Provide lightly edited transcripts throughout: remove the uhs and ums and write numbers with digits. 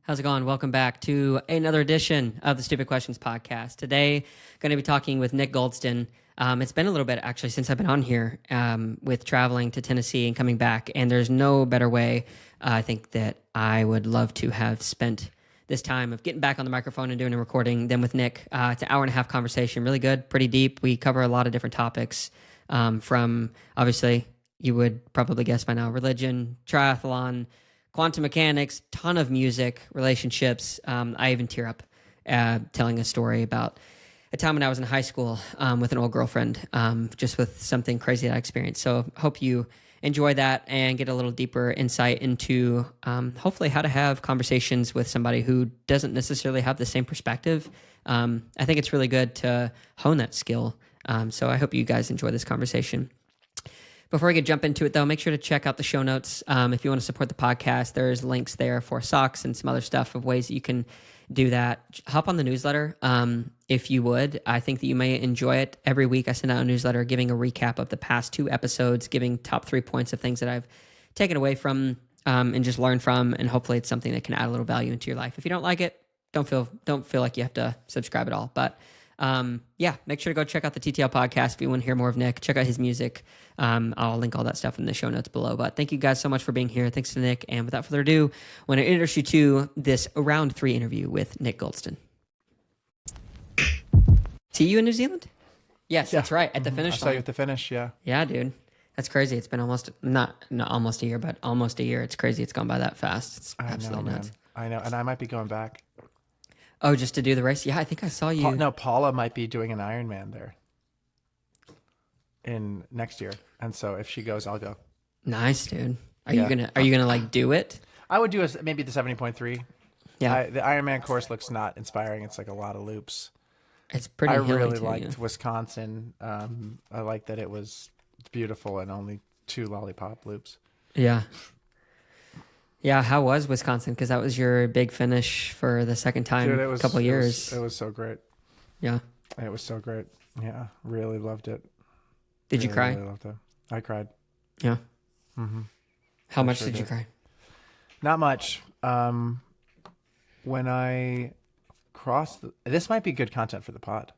How's it going? Welcome back to another edition of the Stupid Questions podcast. Today, going to be talking with Nick Goldston. It's been a little bit actually since I've been on here with traveling to Tennessee and coming back, and there's no better way I think that I would love to have spent this time of getting back on the microphone and doing a recording than with Nick. It's an hour and a half conversation, really good, pretty deep. We cover a lot of different topics from, obviously, you would probably guess by now, religion, triathlon, quantum mechanics, ton of music, relationships. I even tear up telling a story about a time when I was in high school with an old girlfriend, just with something crazy that I experienced. So hope you enjoy that and get a little deeper insight into hopefully how to have conversations with somebody who doesn't necessarily have the same perspective. I think it's really good to hone that skill. So I hope you guys enjoy this conversation. Before we jump into it, though, make sure to check out the show notes. If you want to support the podcast, there's links there for socks and some other stuff of ways that you can do that. Hop on the newsletter if you would. I think that you may enjoy it. Every week I send out a newsletter giving a recap of the past 2 episodes, giving top 3 points of things that I've taken away from and just learned from, and hopefully it's something that can add a little value into your life. If you don't like it, don't feel like you have to subscribe at all. But make sure to go check out the TTL podcast if you want to hear more of Nick. Check out his music. I'll link all that stuff in the show notes below. But thank you guys so much for being here. Thanks to Nick. And without further ado, I want to introduce you to this round 3 interview with Nick Goldston. See you in New Zealand? Yes, yeah. That's right. At the finish line. I saw you at the finish, yeah. Yeah, dude. That's crazy. It's been not almost a year, but almost a year. It's crazy. It's gone by that fast. It's absolutely nuts. I know. And I might be going back. Oh, just to do the race? Yeah, I think I saw you. Paula might be doing an Ironman there in next year, and so if she goes, I'll go. Nice, dude. Are you gonna like do it? I would do maybe the 70.3. Yeah. The Ironman course looks not inspiring. It's like a lot of loops. It's pretty. I really liked Wisconsin. I liked that it's beautiful and only 2 lollipop loops. Yeah. Yeah, how was Wisconsin? Because that was your big finish for the second time in a couple of years. It was so great. Yeah. It was so great. Yeah, really loved it. Did you cry? Really loved it. I cried. Yeah. Mm-hmm. How much did you cry? Not much. When I crossed... This might be good content for the pod.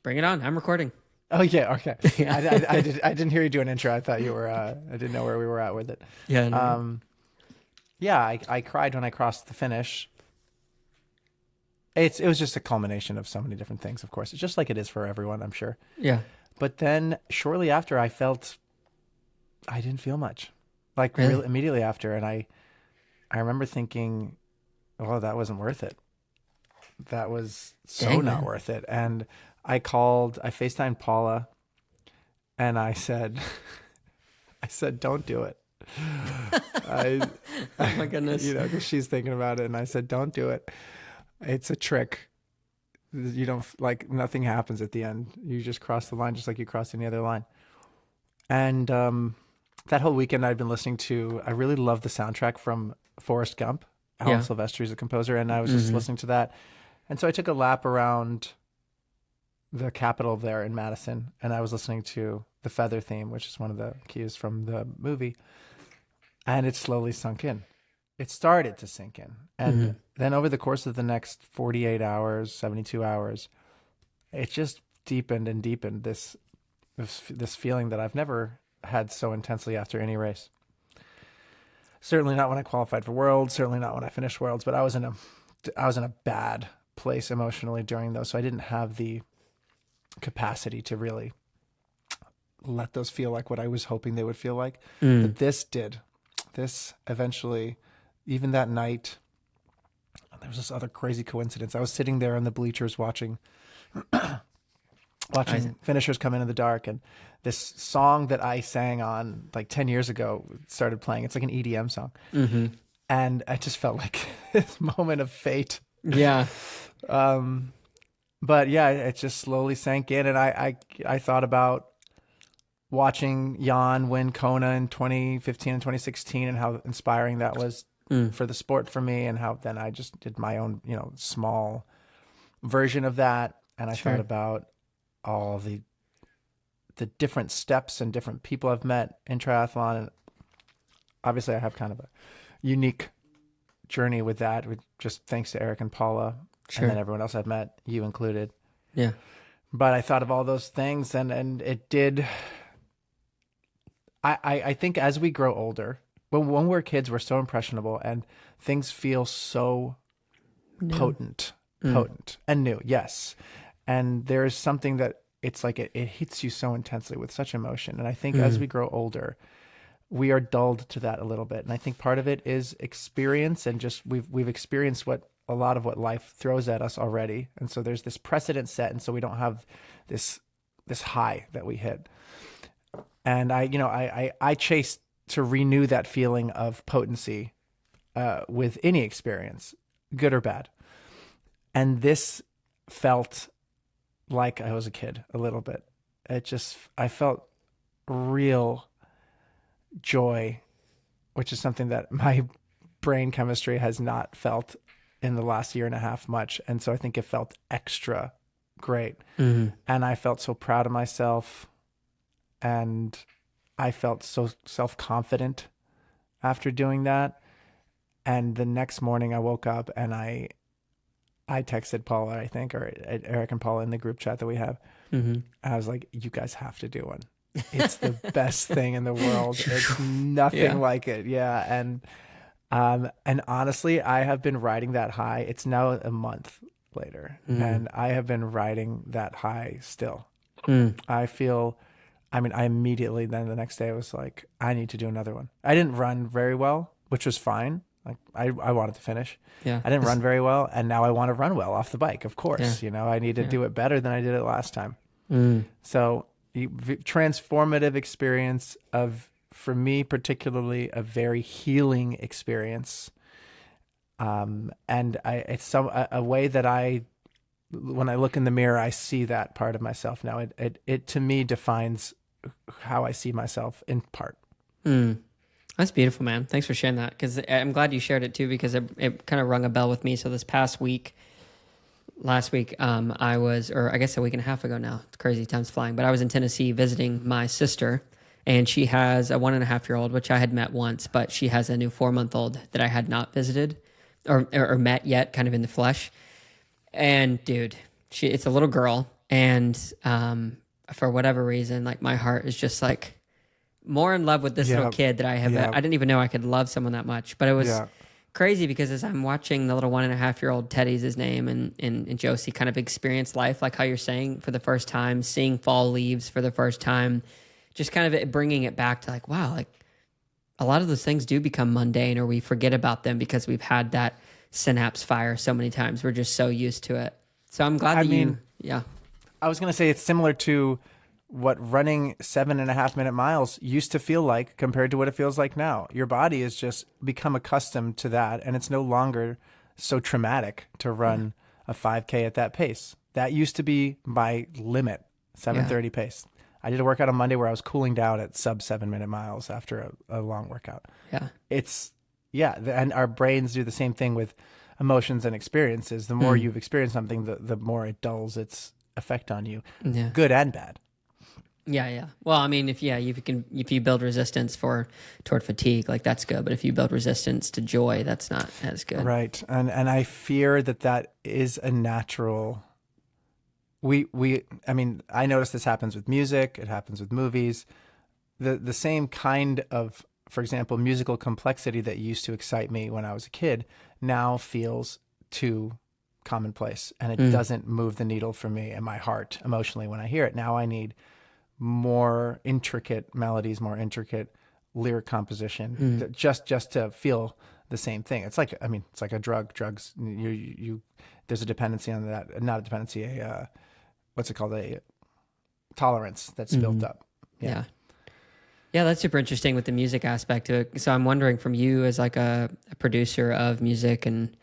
Bring it on. I'm recording. Oh, yeah. Okay. Yeah. I didn't hear you do an intro. I thought you were... I didn't know where we were at with it. Yeah. No. Yeah, I cried when I crossed the finish. It was just a culmination of so many different things, of course. It's just like it is for everyone, I'm sure. Yeah. But then shortly after, I didn't feel much. Like really immediately after. And I remember thinking, oh, that wasn't worth it. That was not worth it. And I FaceTimed Paula and I said, don't do it. Oh my goodness. Because she's thinking about it, and I said, don't do it. It's a trick. You don't, nothing happens at the end. You just cross the line just like you cross any other line. And that whole weekend I'd been listening to, I really love the soundtrack from Forrest Gump. Alan Silvestri is a composer, and I was just listening to that. And so I took a lap around the Capitol there in Madison, and I was listening to the Feather theme, which is one of the cues from the movie. And it slowly sunk in. It started to sink in. And then over the course of the next 48 hours, 72 hours, it just deepened and deepened this feeling that I've never had so intensely after any race. Certainly not when I qualified for Worlds, certainly not when I finished Worlds, but I was in a bad place emotionally during those, so I didn't have the capacity to really let those feel like what I was hoping they would feel like. But this did. This eventually, even that night, there was this other crazy coincidence. I was sitting there in the bleachers watching finishers come in the dark, and this song that I sang on 10 years ago started playing. It's like an EDM song. And I just felt like this moment of fate. Yeah. But yeah, it just slowly sank in, and I thought about watching Jan win Kona in 2015 and 2016 and how inspiring that was for the sport for me, and how then I just did my own, small version of that. And I thought about all the different steps and different people I've met in triathlon. And obviously I have kind of a unique journey with that, with just thanks to Eric and Paula, Sure. and then everyone else I've met, you included. Yeah. But I thought of all those things, and it did. I think as we grow older, when we're kids, we're so impressionable, and things feel so potent and new. Yes. And there's something that it's like it hits you so intensely with such emotion. And I think as we grow older, we are dulled to that a little bit. And I think part of it is experience, and just we've experienced a lot of what life throws at us already. And so there's this precedent set, and so we don't have this high that we hit. And I chase to renew that feeling of potency with any experience, good or bad. And this felt like I was a kid a little bit. I felt real joy, which is something that my brain chemistry has not felt in the last year and a half much. And so I think it felt extra great. And I felt so proud of myself, and I felt so self-confident after doing that. And the next morning I woke up and I texted Paula, I think, or Eric and Paula in the group chat that we have. I was like, you guys have to do one. It's the best thing in the world. It's nothing like it. Yeah. And honestly, I have been riding that high. It's now a month later, and I have been riding that high still. I immediately, then the next day I was like, I need to do another one. I didn't run very well, which was fine. Like I wanted to finish. Yeah. I didn't run very well, and now I want to run well off the bike. Of course, I need to do it better than I did it last time. So transformative experience for me, particularly a very healing experience. And it's a way that when I look in the mirror, I see that part of myself now. It to me defines how I see myself in part. That's beautiful, man. Thanks for sharing that, because I'm glad you shared it too, because it kind of rung a bell with me. So this past week, last week, I was, or I guess a week and a half ago now, it's crazy, time's flying, but I was in Tennessee visiting my sister, and she has a 1.5-year-old, which I had met once, but she has a new 4-month-old that I had not visited or met yet, kind of in the flesh. And dude, it's a little girl, and for whatever reason, like my heart is just like more in love with this little kid that I have. I didn't even know I could love someone that much, but it was crazy, because as I'm watching the little 1.5-year-old, Teddy's his name, and Josie kind of experience life, like how you're saying, for the first time, seeing fall leaves for the first time, just kind of bringing it back to like, wow, like a lot of those things do become mundane, or we forget about them because we've had that synapse fire so many times. We're just so used to it. So I'm glad I was going to say it's similar to what running 7.5-minute miles used to feel like compared to what it feels like now. Your body has just become accustomed to that, and it's no longer so traumatic to run a 5K at that pace. That used to be my limit, 7:30 pace. I did a workout on Monday where I was cooling down at sub 7-minute miles after a long workout. And our brains do the same thing with emotions and experiences. The more you've experienced something, the more it dulls its effect on you, good and bad. Yeah. Well, I mean, if you build resistance toward fatigue, like that's good. But if you build resistance to joy, that's not as good. Right. And I fear that is a natural. I notice this happens with music. It happens with movies. The same kind of, for example, musical complexity that used to excite me when I was a kid now feels too commonplace, and it doesn't move the needle for me in my heart emotionally when I hear it. Now I need more intricate melodies, more intricate lyric composition, just to feel the same thing. It's like a drug. Drugs, there's a dependency on that, not a dependency, what's it called? A tolerance that's built up. Yeah, that's super interesting with the music aspect of it. So I'm wondering, from you as like a producer of music and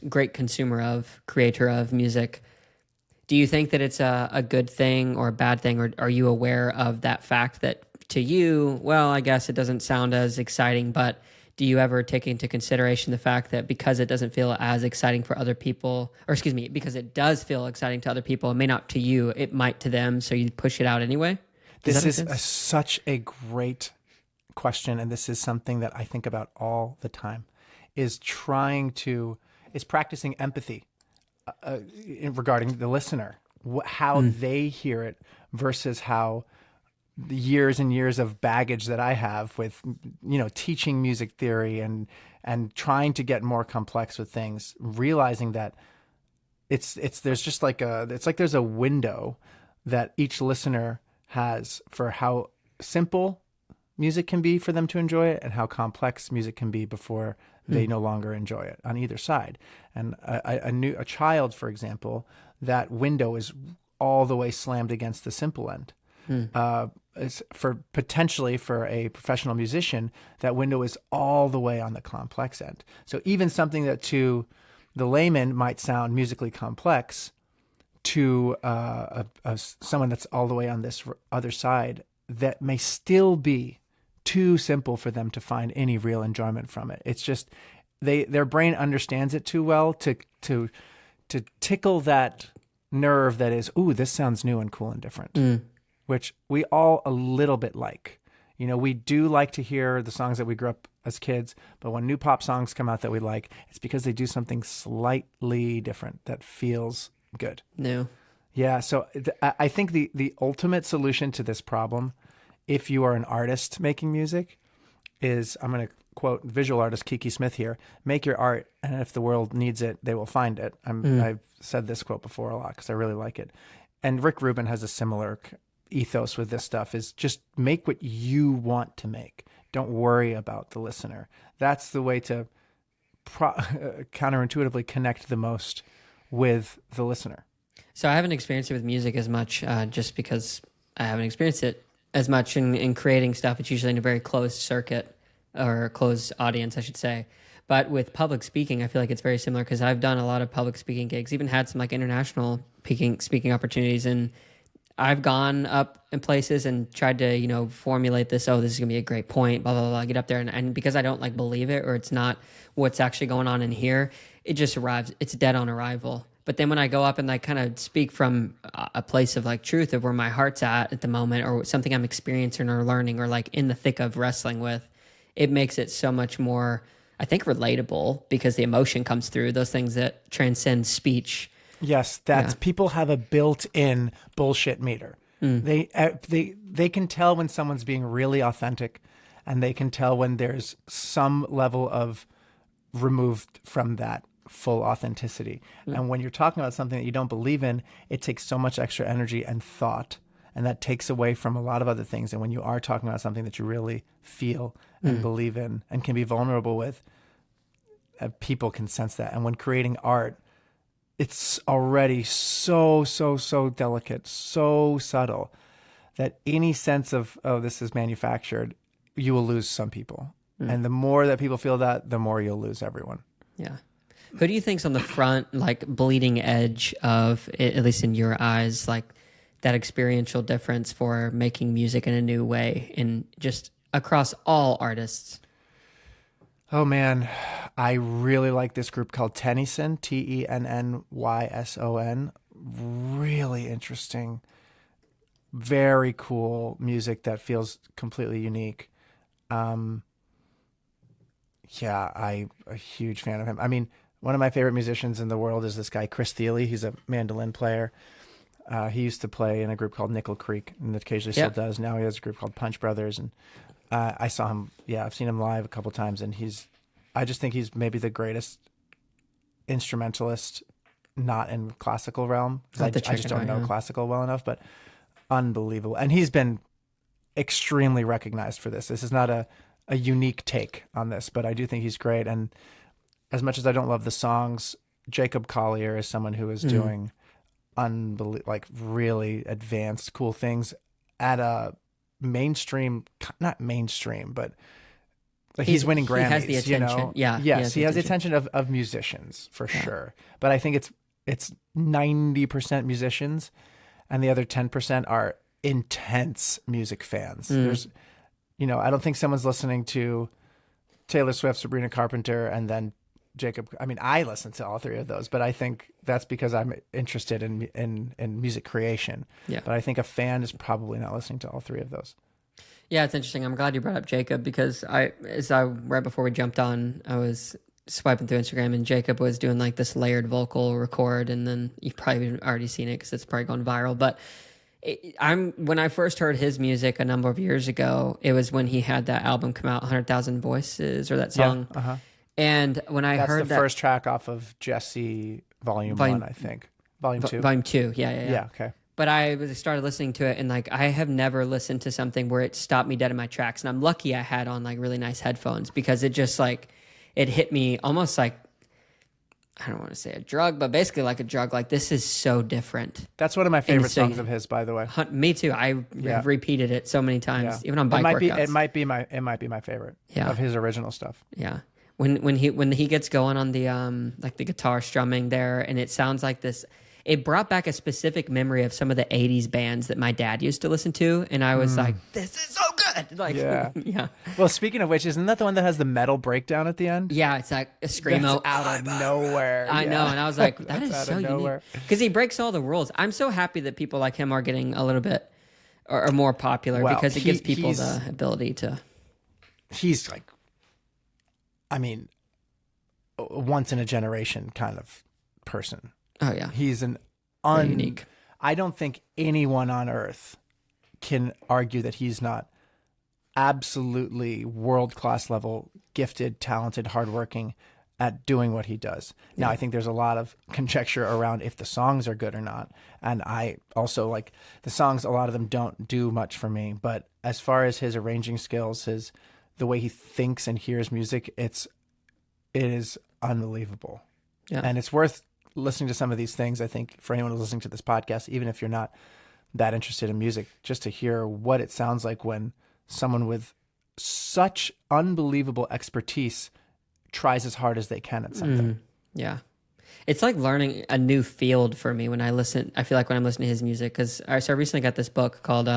great consumer of, creator of music, do you think that it's a good thing or a bad thing? Or are you aware of that fact that to you, well, I guess it doesn't sound as exciting, but do you ever take into consideration the fact that because it doesn't feel as exciting for other people, or excuse me, because it does feel exciting to other people, it may not to you, it might to them, so you push it out anyway? This is such a great question, and this is something that I think about all the time. is practicing empathy regarding the listener, how they hear it versus how the years and years of baggage that I have with, teaching music theory and trying to get more complex with things, realizing that there's just there's a window that each listener has for how simple music can be for them to enjoy it and how complex music can be before they no longer enjoy it on either side. And a child, for example, that window is all the way slammed against the simple end. Potentially for a professional musician, that window is all the way on the complex end. So even something that to the layman might sound musically complex, to someone that's all the way on this other side, that may still be too simple for them to find any real enjoyment from it. It's just their brain understands it too well to tickle that nerve that is, ooh, this sounds new and cool and different, which we all a little bit like. We do like to hear the songs that we grew up as kids, but when new pop songs come out that we like, it's because they do something slightly different that feels good. New. Yeah. So I think the ultimate solution to this problem, if you are an artist making music, is, I'm going to quote visual artist Kiki Smith here: make your art, and if the world needs it, they will find it. I've said this quote before a lot because I really like it. And Rick Rubin has a similar ethos with this stuff, is just make what you want to make. Don't worry about the listener. That's the way to counterintuitively connect the most with the listener. So I haven't experienced it with music as much, just because I haven't experienced it as much in creating stuff. It's usually in a very closed circuit, or closed audience, I should say. But with public speaking, I feel like it's very similar, because I've done a lot of public speaking gigs, even had some like international speaking opportunities, and I've gone up in places and tried to, formulate this. Oh, this is going to be a great point, blah, blah, blah. Get up there. And because I don't believe it, or it's not what's actually going on in here, it just arrives. It's dead on arrival. But then when I go up and kind of speak from a place of truth of where my heart's at the moment, or something I'm experiencing or learning, or in the thick of wrestling with, it makes it so much more, I think, relatable, because the emotion comes through, those things that transcend speech. Yes, people have a built-in bullshit meter. They can tell when someone's being really authentic, and they can tell when there's some level of removed from that full authenticity. And when you're talking about something that you don't believe in, it takes so much extra energy and thought, and that takes away from a lot of other things. And when you are talking about something that you really feel and believe in and can be vulnerable with, people can sense that. And when creating art, it's already so delicate, so subtle, that any sense of, oh, this is manufactured, you will lose some people. And the more that people feel that, the more you'll lose everyone. Yeah. Who do you think's on the front, bleeding edge of, at least in your eyes, that experiential difference for making music in a new way, in just across all artists? Oh man, I really like this group called Tennyson, Tennnyson. Really interesting, very cool music that feels completely unique. I'm a huge fan of him. I mean, one of my favorite musicians in the world is this guy, Chris Thiele. He's a mandolin player. He used to play in a group called Nickel Creek, and occasionally still does. Now he has a group called Punch Brothers, and I saw him. Yeah, I've seen him live a couple times, and I just think he's maybe the greatest instrumentalist, not in classical realm. I just don't know classical well enough, but unbelievable. And he's been extremely recognized for this. This is not a unique take on this, but I do think he's great. And as much as I don't love the songs, Jacob Collier is someone who is doing really advanced, cool things at a mainstream, not mainstream, but he's winning Grammys. He has the attention. Yeah. Yes, he has the attention of musicians for sure. But I think it's 90% musicians, and the other 10% are intense music fans. There's, I don't think someone's listening to Taylor Swift, Sabrina Carpenter, and then Jacob. I mean, I listen to all three of those, but I think that's because I'm interested in music creation. Yeah. But I think a fan is probably not listening to all three of those. Yeah, it's interesting. I'm glad you brought up Jacob, because right before we jumped on, I was swiping through Instagram, and Jacob was doing like this layered vocal record, and then you've probably already seen it because it's probably gone viral. But when I first heard his music a number of years ago, it was when he had that album come out, 100,000 Voices, or that song. Yeah, uh-huh. And when I That's heard the first track off of Jesse Volume 1, I think. Volume 2? Volume 2, yeah. Yeah, okay. But started listening to it, and like I have never listened to something where it stopped me dead in my tracks. And I'm lucky I had on like really nice headphones, because it just like, it hit me almost like, I don't want to say a drug, but basically like a drug. Like, this is so different. That's one of my favorite songs of his, by the way. Me too. I have repeated it so many times, even on bike workouts. It might be my favorite of his original stuff. Yeah. When he gets going on the like the guitar strumming there, and it sounds like this, it brought back a specific memory of some of the 80s bands that my dad used to listen to, and I was like, this is so good. Like, yeah. Well, speaking of which, isn't that the one that has the metal breakdown at the end? Yeah, it's like a screamo out of nowhere. I know, and I was like, that is so unique, because he breaks all the rules. I'm so happy that people like him are getting a little bit or more popular, because it gives people the ability to. He's like, I mean, once in a generation kind of person. Oh yeah, he's an unique. I don't think anyone on earth can argue that he's not absolutely world-class level, gifted, talented, hardworking at doing what he does. Now, I think there's a lot of conjecture around if the songs are good or not. And I also like the songs, a lot of them don't do much for me. But as far as his arranging skills, the way he thinks and hears music, it is unbelievable. Yeah. And it's worth listening to some of these things, I think, for anyone who's listening to this podcast, even if you're not that interested in music, just to hear what it sounds like when someone with such unbelievable expertise tries as hard as they can at something. Yeah. It's like learning a new field for me when I listen. I feel like when I'm listening to his music, because I recently got this book called,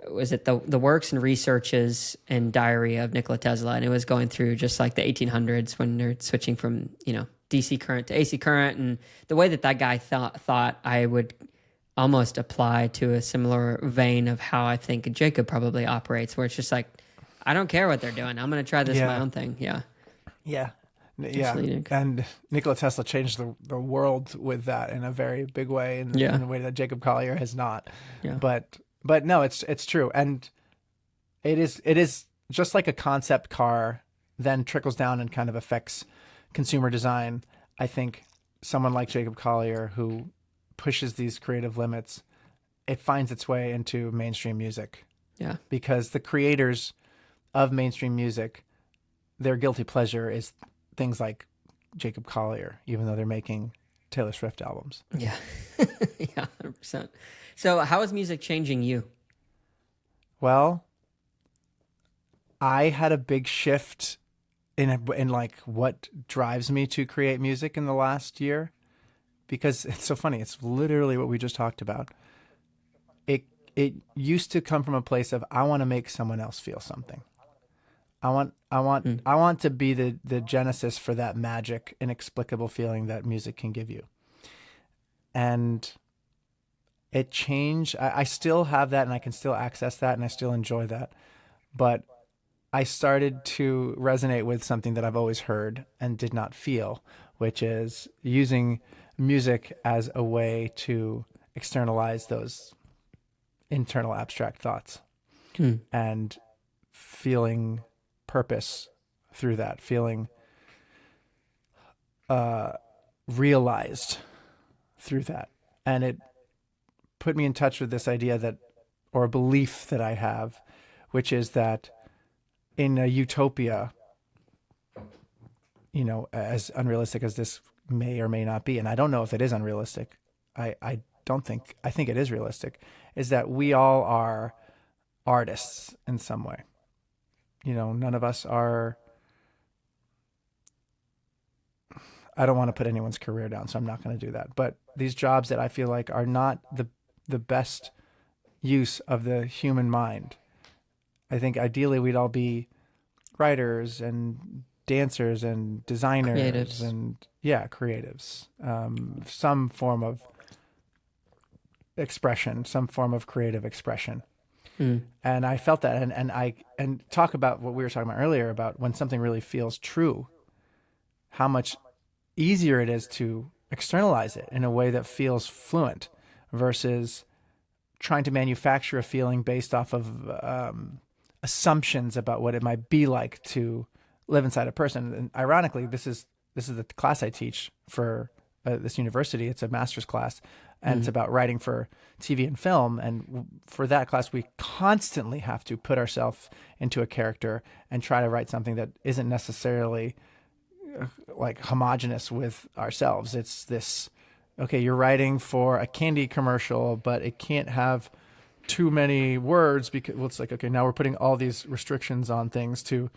was it the Works and Researches and Diary of Nikola Tesla? And it was going through just like the 1800s when they're switching from, DC current to AC current, and the way that guy thought I would almost apply to a similar vein of how I think Jacob probably operates, where it's just like, I don't care what they're doing. I'm going to try this my own thing. Yeah. Yeah. And Nikola Tesla changed the world with that in a very big way, in a way that Jacob Collier has not. Yeah. But no, it's true. And it is just like a concept car then trickles down and kind of affects consumer design. I think someone like Jacob Collier, who pushes these creative limits, it finds its way into mainstream music. Yeah. Because the creators of mainstream music, their guilty pleasure is things like Jacob Collier, even though they're making Taylor Swift albums. Yeah. Yeah, 100%. So how is music changing you? Well, I had a big shift in like what drives me to create music in the last year, because it's so funny. It's literally what we just talked about. It used to come from a place of, I want to make someone else feel something. I want to be the genesis for that magic, inexplicable feeling that music can give you. And it changed. I still have that, and I can still access that, and I still enjoy that. But I started to resonate with something that I've always heard and did not feel, which is using music as a way to externalize those internal abstract thoughts and feeling purpose through that, feeling realized through that. And it put me in touch with this idea or a belief that I have, which is that in a utopia, as unrealistic as this may or may not be, and I don't know if it is unrealistic, I think it is realistic, is that we all are artists in some way. None of us are, I don't want to put anyone's career down, so I'm not going to do that. But these jobs that I feel like are not the best use of the human mind. I think ideally we'd all be writers and dancers and designers, creatives, some form of expression, some form of creative expression. And I felt that, and talk about what we were talking about earlier about when something really feels true. how much easier it is to externalize it in a way that feels fluent versus trying to manufacture a feeling based off of assumptions about what it might be like to live inside a person. And ironically, this is the class I teach for this university. It's a master's class, and it's about writing for TV and film. And for that class, we constantly have to put ourselves into a character and try to write something that isn't necessarily like homogenous with ourselves. It's this, okay, you're writing for a candy commercial, but it can't have too many words because, well, it's like, okay, now we're putting all these restrictions on things to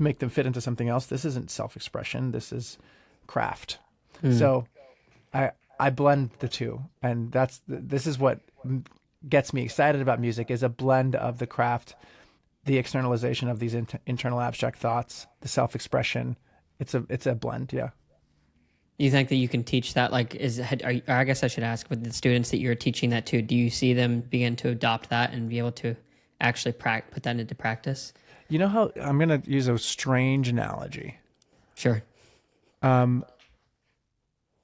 make them fit into something else. This isn't self-expression. This is craft. So I blend the two, and this is what gets me excited about music, is a blend of the craft, the externalization of these internal abstract thoughts, the self-expression. It's a blend. Yeah. You think that you can teach that? Like, I guess I should ask, with the students that you're teaching that to, do you see them begin to adopt that and be able to actually put that into practice? You know how, I'm going to use a strange analogy. Sure.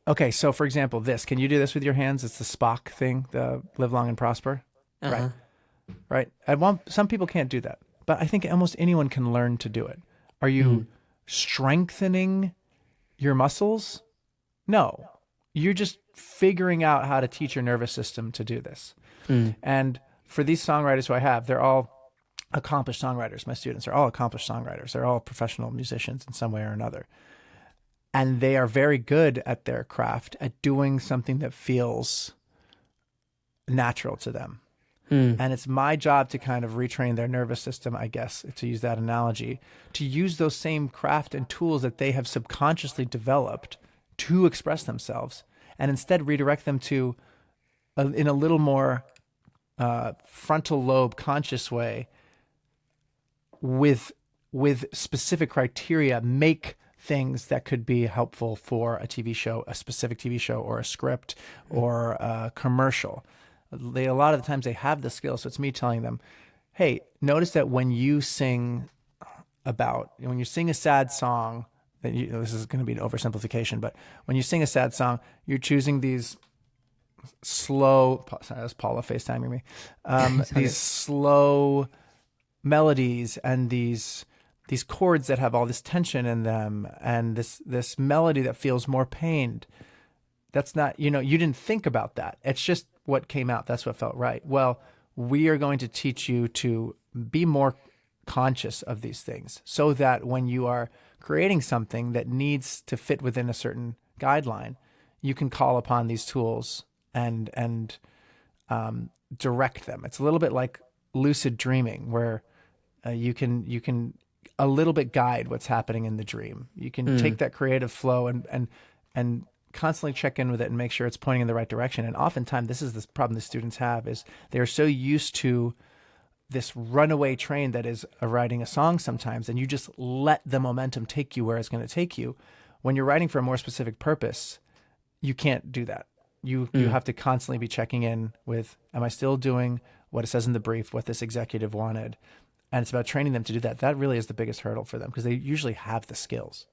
Okay, so for example, can you do this with your hands? It's the Spock thing, the live long and prosper. Uh-huh. Right. Some people can't do that, but I think almost anyone can learn to do it. Are you strengthening your muscles? No, you're just figuring out how to teach your nervous system to do this. And for these songwriters who I have, they're all accomplished songwriters. My students are all accomplished songwriters. They're all professional musicians in some way or another. And they are very good at their craft, at doing something that feels natural to them. And it's my job to kind of retrain their nervous system, I guess, to use that analogy, to use those same craft and tools that they have subconsciously developed to express themselves, and instead redirect them to, in a little more frontal lobe conscious way, with specific criteria, make things that could be helpful for a TV show, a specific TV show, or a script, or a commercial. A lot of the times they have the skill, so it's me telling them, hey, notice that when you sing a sad song, this is going to be an oversimplification, but when you sing a sad song, you're choosing these slow, sorry, that's Paula FaceTiming me, these slow melodies and these chords that have all this tension in them, and this melody that feels more pained. That's not, you didn't think about that. It's just what came out. That's what felt right. Well, we are going to teach you to be more conscious of these things, so that when you are creating something that needs to fit within a certain guideline, you can call upon these tools and direct them. It's a little bit like lucid dreaming, where you can a little bit guide what's happening in the dream. You can take that creative flow and constantly check in with it and make sure it's pointing in the right direction. And oftentimes, this is the problem the students have, is they're so used to this runaway train that is writing a song sometimes, and you just let the momentum take you where it's going to take you. When you're writing for a more specific purpose, you can't do that. You have to constantly be checking in with, am I still doing what it says in the brief, what this executive wanted? And it's about training them to do that. That really is the biggest hurdle for them, because they usually have the skills.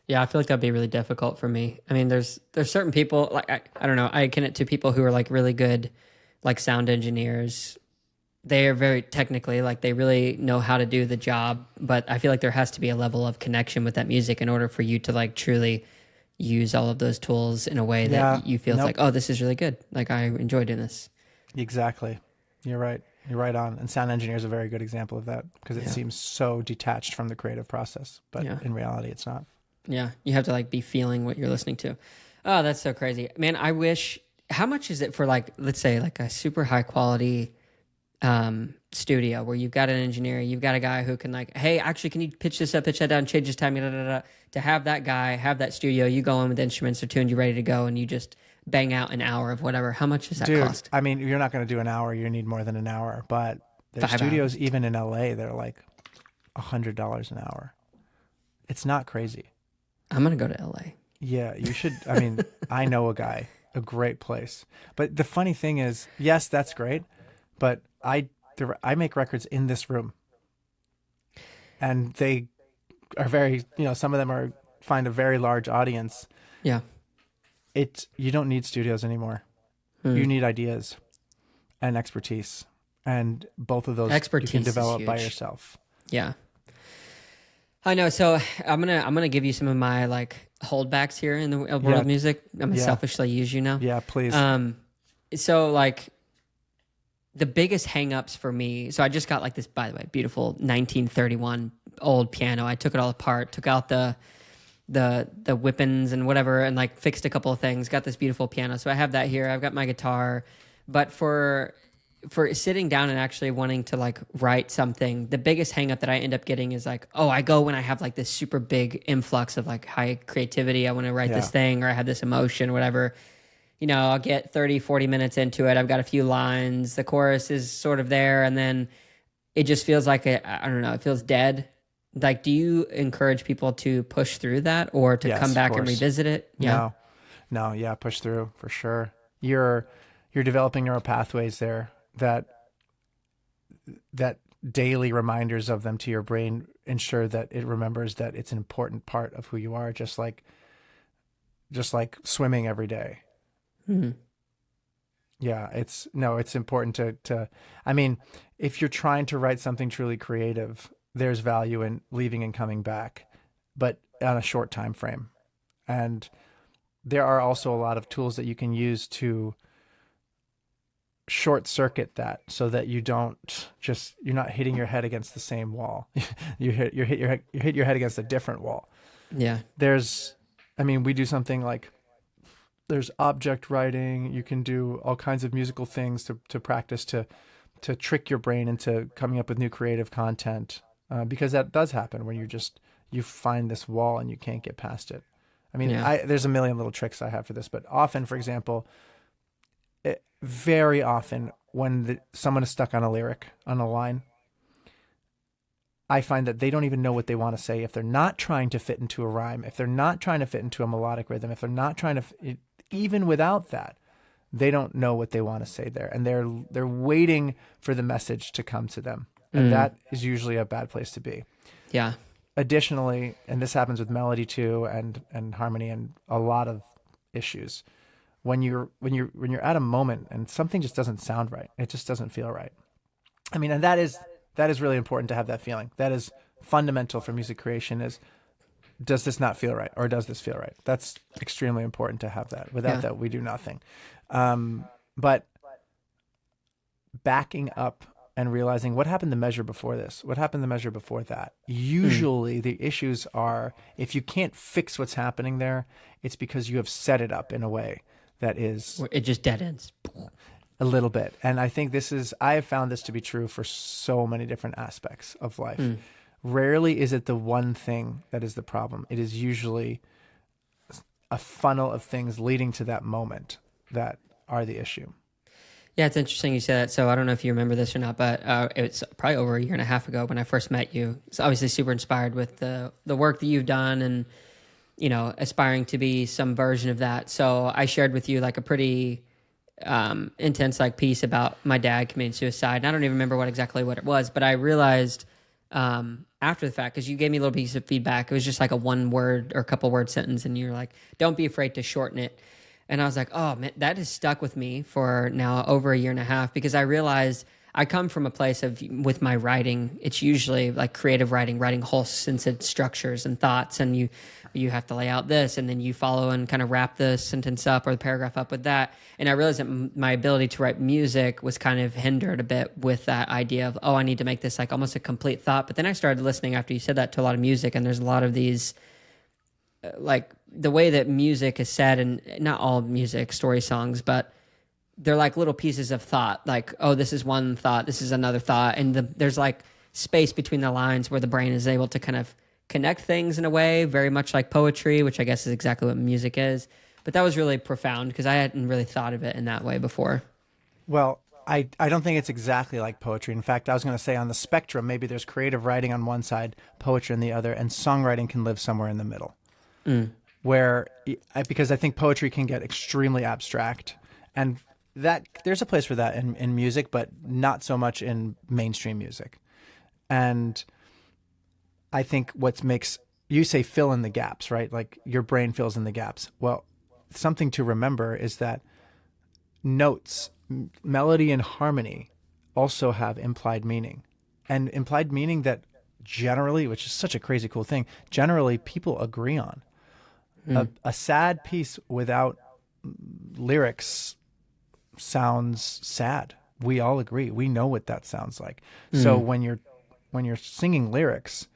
Yeah, I feel like that'd be really difficult for me. I mean, there's certain people, like, I don't know, I akin it to people who are like really good, like sound engineers. They are very technically, like, they really know how to do the job, but I feel like there has to be a level of connection with that music in order for you to like truly use all of those tools in a way that you feel it's like, oh, this is really good. Like, I enjoy doing this. Exactly. You're right. You're right on. And sound engineer is a very good example of that, because it seems so detached from the creative process, but in reality, it's not. Yeah. You have to like be feeling what you're listening to. Oh, that's so crazy, man. I wish, how much is it for, like, let's say like a super high quality studio where you've got an engineer, you've got a guy who can like, hey, actually, can you pitch this up, pitch that down, change this time, to have that guy, have that studio, you go in with instruments are tuned, you're ready to go, and you just bang out an hour of whatever. How much does that cost? I mean, you're not going to do an hour. You need more than an hour, but there's 5 studios hours. even in LA that are like $100 an hour. It's not crazy. I'm going to go to LA. Yeah, you should. I mean, I know a guy, a great place. But the funny thing is, yes, that's great, but I make records in this room, and they are very, some of them are find a very large audience, Yeah. you don't need studios anymore. You need ideas and expertise, and both of those you can Expertise is develop by huge. yourself. Yeah. I know. So I'm gonna give you some of my like holdbacks here in the world Yeah. of music. I'm gonna Yeah. selfishly use you now. Yeah, please. So like the biggest hangups for me. So I just got like this, by the way, beautiful 1931 old piano. I took it all apart, took out the whippings and whatever, and like fixed a couple of things. Got this beautiful piano. So I have that here. I've got my guitar, but for sitting down and actually wanting to like write something, the biggest hang up that I end up getting is like, oh, I go when I have like this super big influx of like high creativity. I want to write this thing, or I have this emotion, or whatever. I'll get 30, 40 minutes into it. I've got a few lines. The chorus is sort of there. And then it just feels like, I don't know, it feels dead. Like, do you encourage people to push through that, or to come back and revisit it? Yeah. No. Yeah. Push through for sure. You're developing neural pathways there that daily reminders of them to your brain ensure that it remembers that it's an important part of who you are, just like swimming every day. Mm-hmm. Yeah, it's important to, I mean, if you're trying to write something truly creative, there's value in leaving and coming back, but on a short time frame. And there are also a lot of tools that you can use to short circuit that, so that you're not hitting your head against the same wall. you hit your head against a different wall. Yeah. We do something like, there's object writing. You can do all kinds of musical things to practice to trick your brain into coming up with new creative content, because that does happen when you find this wall and you can't get past it. There's a million little tricks I have for this, but often, for example, very often when someone is stuck on a lyric, on a line, I find that they don't even know what they want to say if they're not trying to fit into a rhyme, if they're not trying to fit into a melodic rhythm, if they're not trying to, even without that, they don't know what they want to say there, and they're waiting for the message to come to them, and that is usually a bad place to be. Yeah. Additionally, and this happens with melody too, and harmony, and a lot of issues, when you're at a moment and something just doesn't sound right, it just doesn't feel right. And that is really important to have that feeling. That is fundamental for music creation. Does this not feel right, or does this feel right? That's extremely important to have that. Without that, we do nothing. But backing up and realizing what happened to measure before this, what happened to measure before that. Usually the issues are, if you can't fix what's happening there, it's because you have set it up in a way that is... It just dead ends. A little bit. And I think I have found this to be true for so many different aspects of life. Rarely is it the one thing that is the problem. It is usually a funnel of things leading to that moment that are the issue. Yeah, it's interesting you say that. So I don't know if you remember this or not, but it's probably over a year and a half ago when I first met you. It's obviously super inspired with the work that you've done, and aspiring to be some version of that. So I shared with you like a pretty intense like piece about my dad committing suicide. And I don't even remember exactly what it was, but I realized after the fact, because you gave me a little piece of feedback, it was just like a one word or a couple word sentence, and you're like, don't be afraid to shorten it. And I was like, oh man, that has stuck with me for now over a year and a half, because I realized I come from a place of, with my writing, it's usually like creative writing whole sentence structures and thoughts, and you have to lay out this, and then you follow and kind of wrap the sentence up or the paragraph up with that. And I realized that my ability to write music was kind of hindered a bit with that idea of, I need to make this like almost a complete thought. But then I started listening after you said that to a lot of music, and there's a lot of these like the way that music is said, and not all music, story songs, but they're like little pieces of thought, like, this is one thought, this is another thought. And there's like space between the lines where the brain is able to kind of connect things in a way, very much like poetry, which I guess is exactly what music is. But that was really profound, because I hadn't really thought of it in that way before. Well, I don't think it's exactly like poetry. In fact, I was going to say on the spectrum, maybe there's creative writing on one side, poetry on the other, and songwriting can live somewhere in the middle. Because I think poetry can get extremely abstract, and that there's a place for that in music, but not so much in mainstream music. And I think what makes you say fill in the gaps, right? Like your brain fills in the gaps. Well, something to remember is that notes, melody and harmony also have implied meaning, and implied meaning that generally, which is such a crazy cool thing, generally people agree on. A sad piece without lyrics sounds sad. We all agree. We know what that sounds like. So when you're singing lyrics,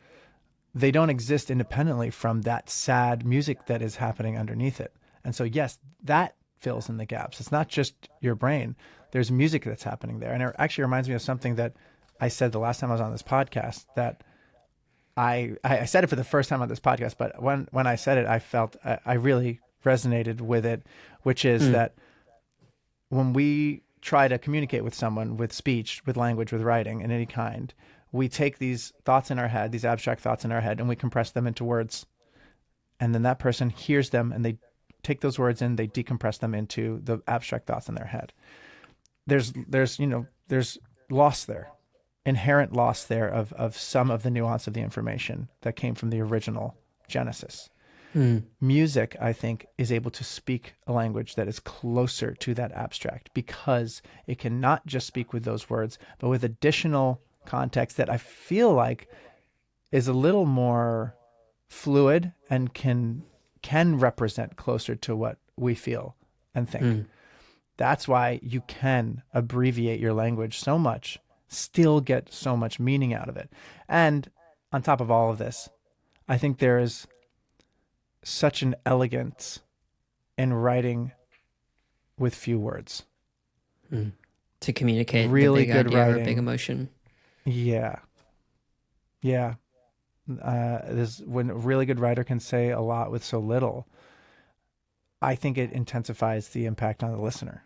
they don't exist independently from that sad music that is happening underneath it. And so, yes, that fills in the gaps. It's not just your brain. There's music that's happening there. And it actually reminds me of something that I said the last time I was on this podcast, that I said it for the first time on this podcast, but when I said it, I felt I really resonated with it, which is that when we try to communicate with someone with speech, with language, with writing in any kind, we take these thoughts in our head, these abstract thoughts in our head, and we compress them into words. And then that person hears them and they take those words in, they decompress them into the abstract thoughts in their head. There's loss there, inherent loss there of some of the nuance of the information that came from the original Genesis. Music, I think, is able to speak a language that is closer to that abstract because it can not just speak with those words, but with additional context that I feel like is a little more fluid and can represent closer to what we feel and think. That's why you can abbreviate your language so much, still get so much meaning out of it. And on top of all of this, I think there is such an elegance in writing with few words. To communicate Really the big good idea writing. or big emotion. Yeah. This when a really good writer can say a lot with so little, I think it intensifies the impact on the listener.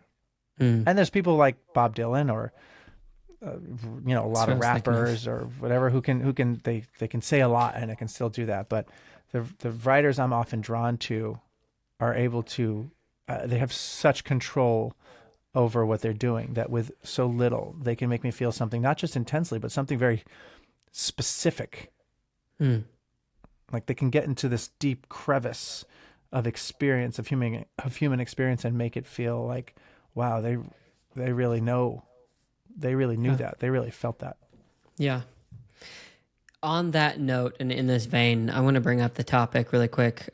And there's people like Bob Dylan or a lot of rappers or whatever who can say a lot and it can still do that. But the writers I'm often drawn to are able to they have such control over what they're doing that with so little they can make me feel something not just intensely but something very specific. Like they can get into this deep crevice of experience of human experience and make it feel like, wow, they really know. They really knew that. They really felt that. Yeah. On that note, and in this vein, I want to bring up the topic really quick.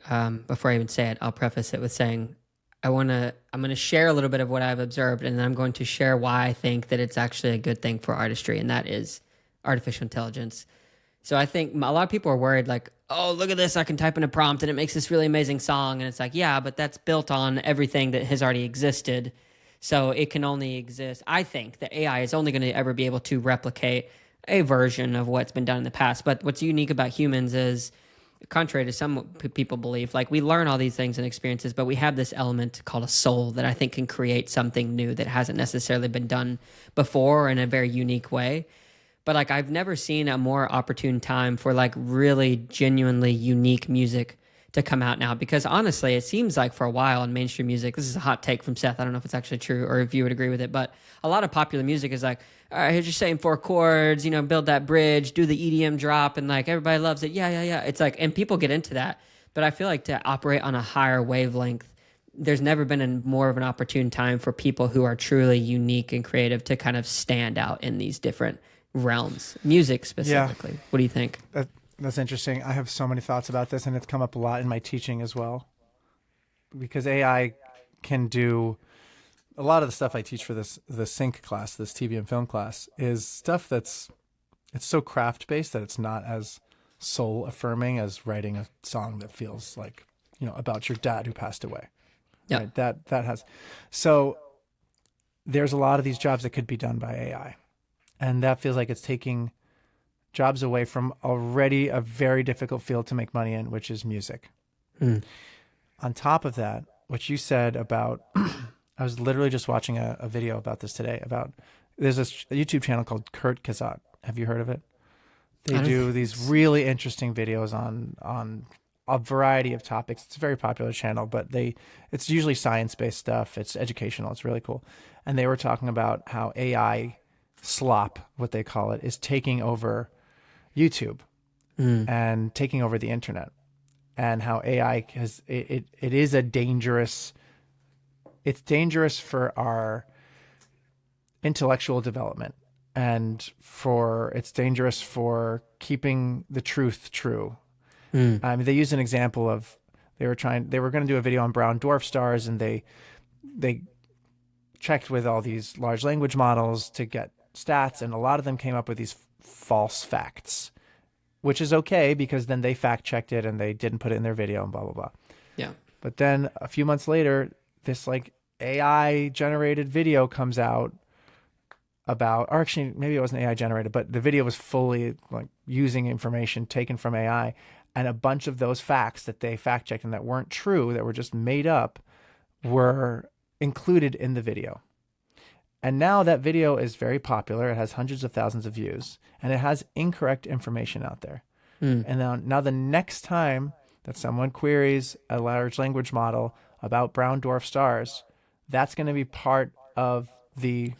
Before I even say it, I'll preface it with saying I'm going to share a little bit of what I've observed, and then I'm going to share why I think that it's actually a good thing for artistry, and that is artificial intelligence. So I think a lot of people are worried, like, oh, look at this, I can type in a prompt and it makes this really amazing song. And it's like, yeah, but that's built on everything that has already existed. So it can only exist. I think that AI is only going to ever be able to replicate a version of what's been done in the past. But what's unique about humans is, contrary to some people believe, like we learn all these things and experiences, but we have this element called a soul that I think can create something new that hasn't necessarily been done before in a very unique way. But like I've never seen a more opportune time for like really genuinely unique music to come out now, because honestly, it seems like for a while in mainstream music, this is a hot take from Seth, I don't know if it's actually true or if you would agree with it, but a lot of popular music is like, all right, here's your same 4 chords, build that bridge, do the EDM drop, and like everybody loves it. Yeah. It's like, and people get into that. But I feel like to operate on a higher wavelength, there's never been more of an opportune time for people who are truly unique and creative to kind of stand out in these different realms, music specifically. Yeah. What do you think? That's interesting. I have so many thoughts about this, and it's come up a lot in my teaching as well, because AI can do a lot of the stuff I teach for the sync class, this TV and film class, is stuff it's so craft based that it's not as soul affirming as writing a song that feels like, about your dad who passed away. Yeah. Right? That has, so there's a lot of these jobs that could be done by AI, and that feels like it's taking jobs away from already a very difficult field to make money in, which is music. On top of that, what you said about, I was literally just watching a video about this today, there's a YouTube channel called Kurt Kazak. Have you heard of it? They do these really interesting videos on a variety of topics. It's a very popular channel, but it's usually science-based stuff. It's educational. It's really cool. And they were talking about how AI slop, what they call it, is taking over YouTube and taking over the internet. and how AI has it is a dangerous. It's dangerous for our intellectual development, and it's dangerous for keeping the truth true. I mean, they used an example of they were going to do a video on brown dwarf stars, and they checked with all these large language models to get stats, and a lot of them came up with these false facts, which is okay because then they fact checked it and they didn't put it in their video and blah blah blah. Yeah. But then a few months later, this like AI generated video comes out about, or actually maybe it wasn't AI generated, but the video was fully like using information taken from AI, and a bunch of those facts that they fact checked and that weren't true, that were just made up, were included in the video. And now that video is very popular. It has hundreds of thousands of views, and it has incorrect information out there. And now the next time that someone queries a large language model about brown dwarf stars, that's going to be part of the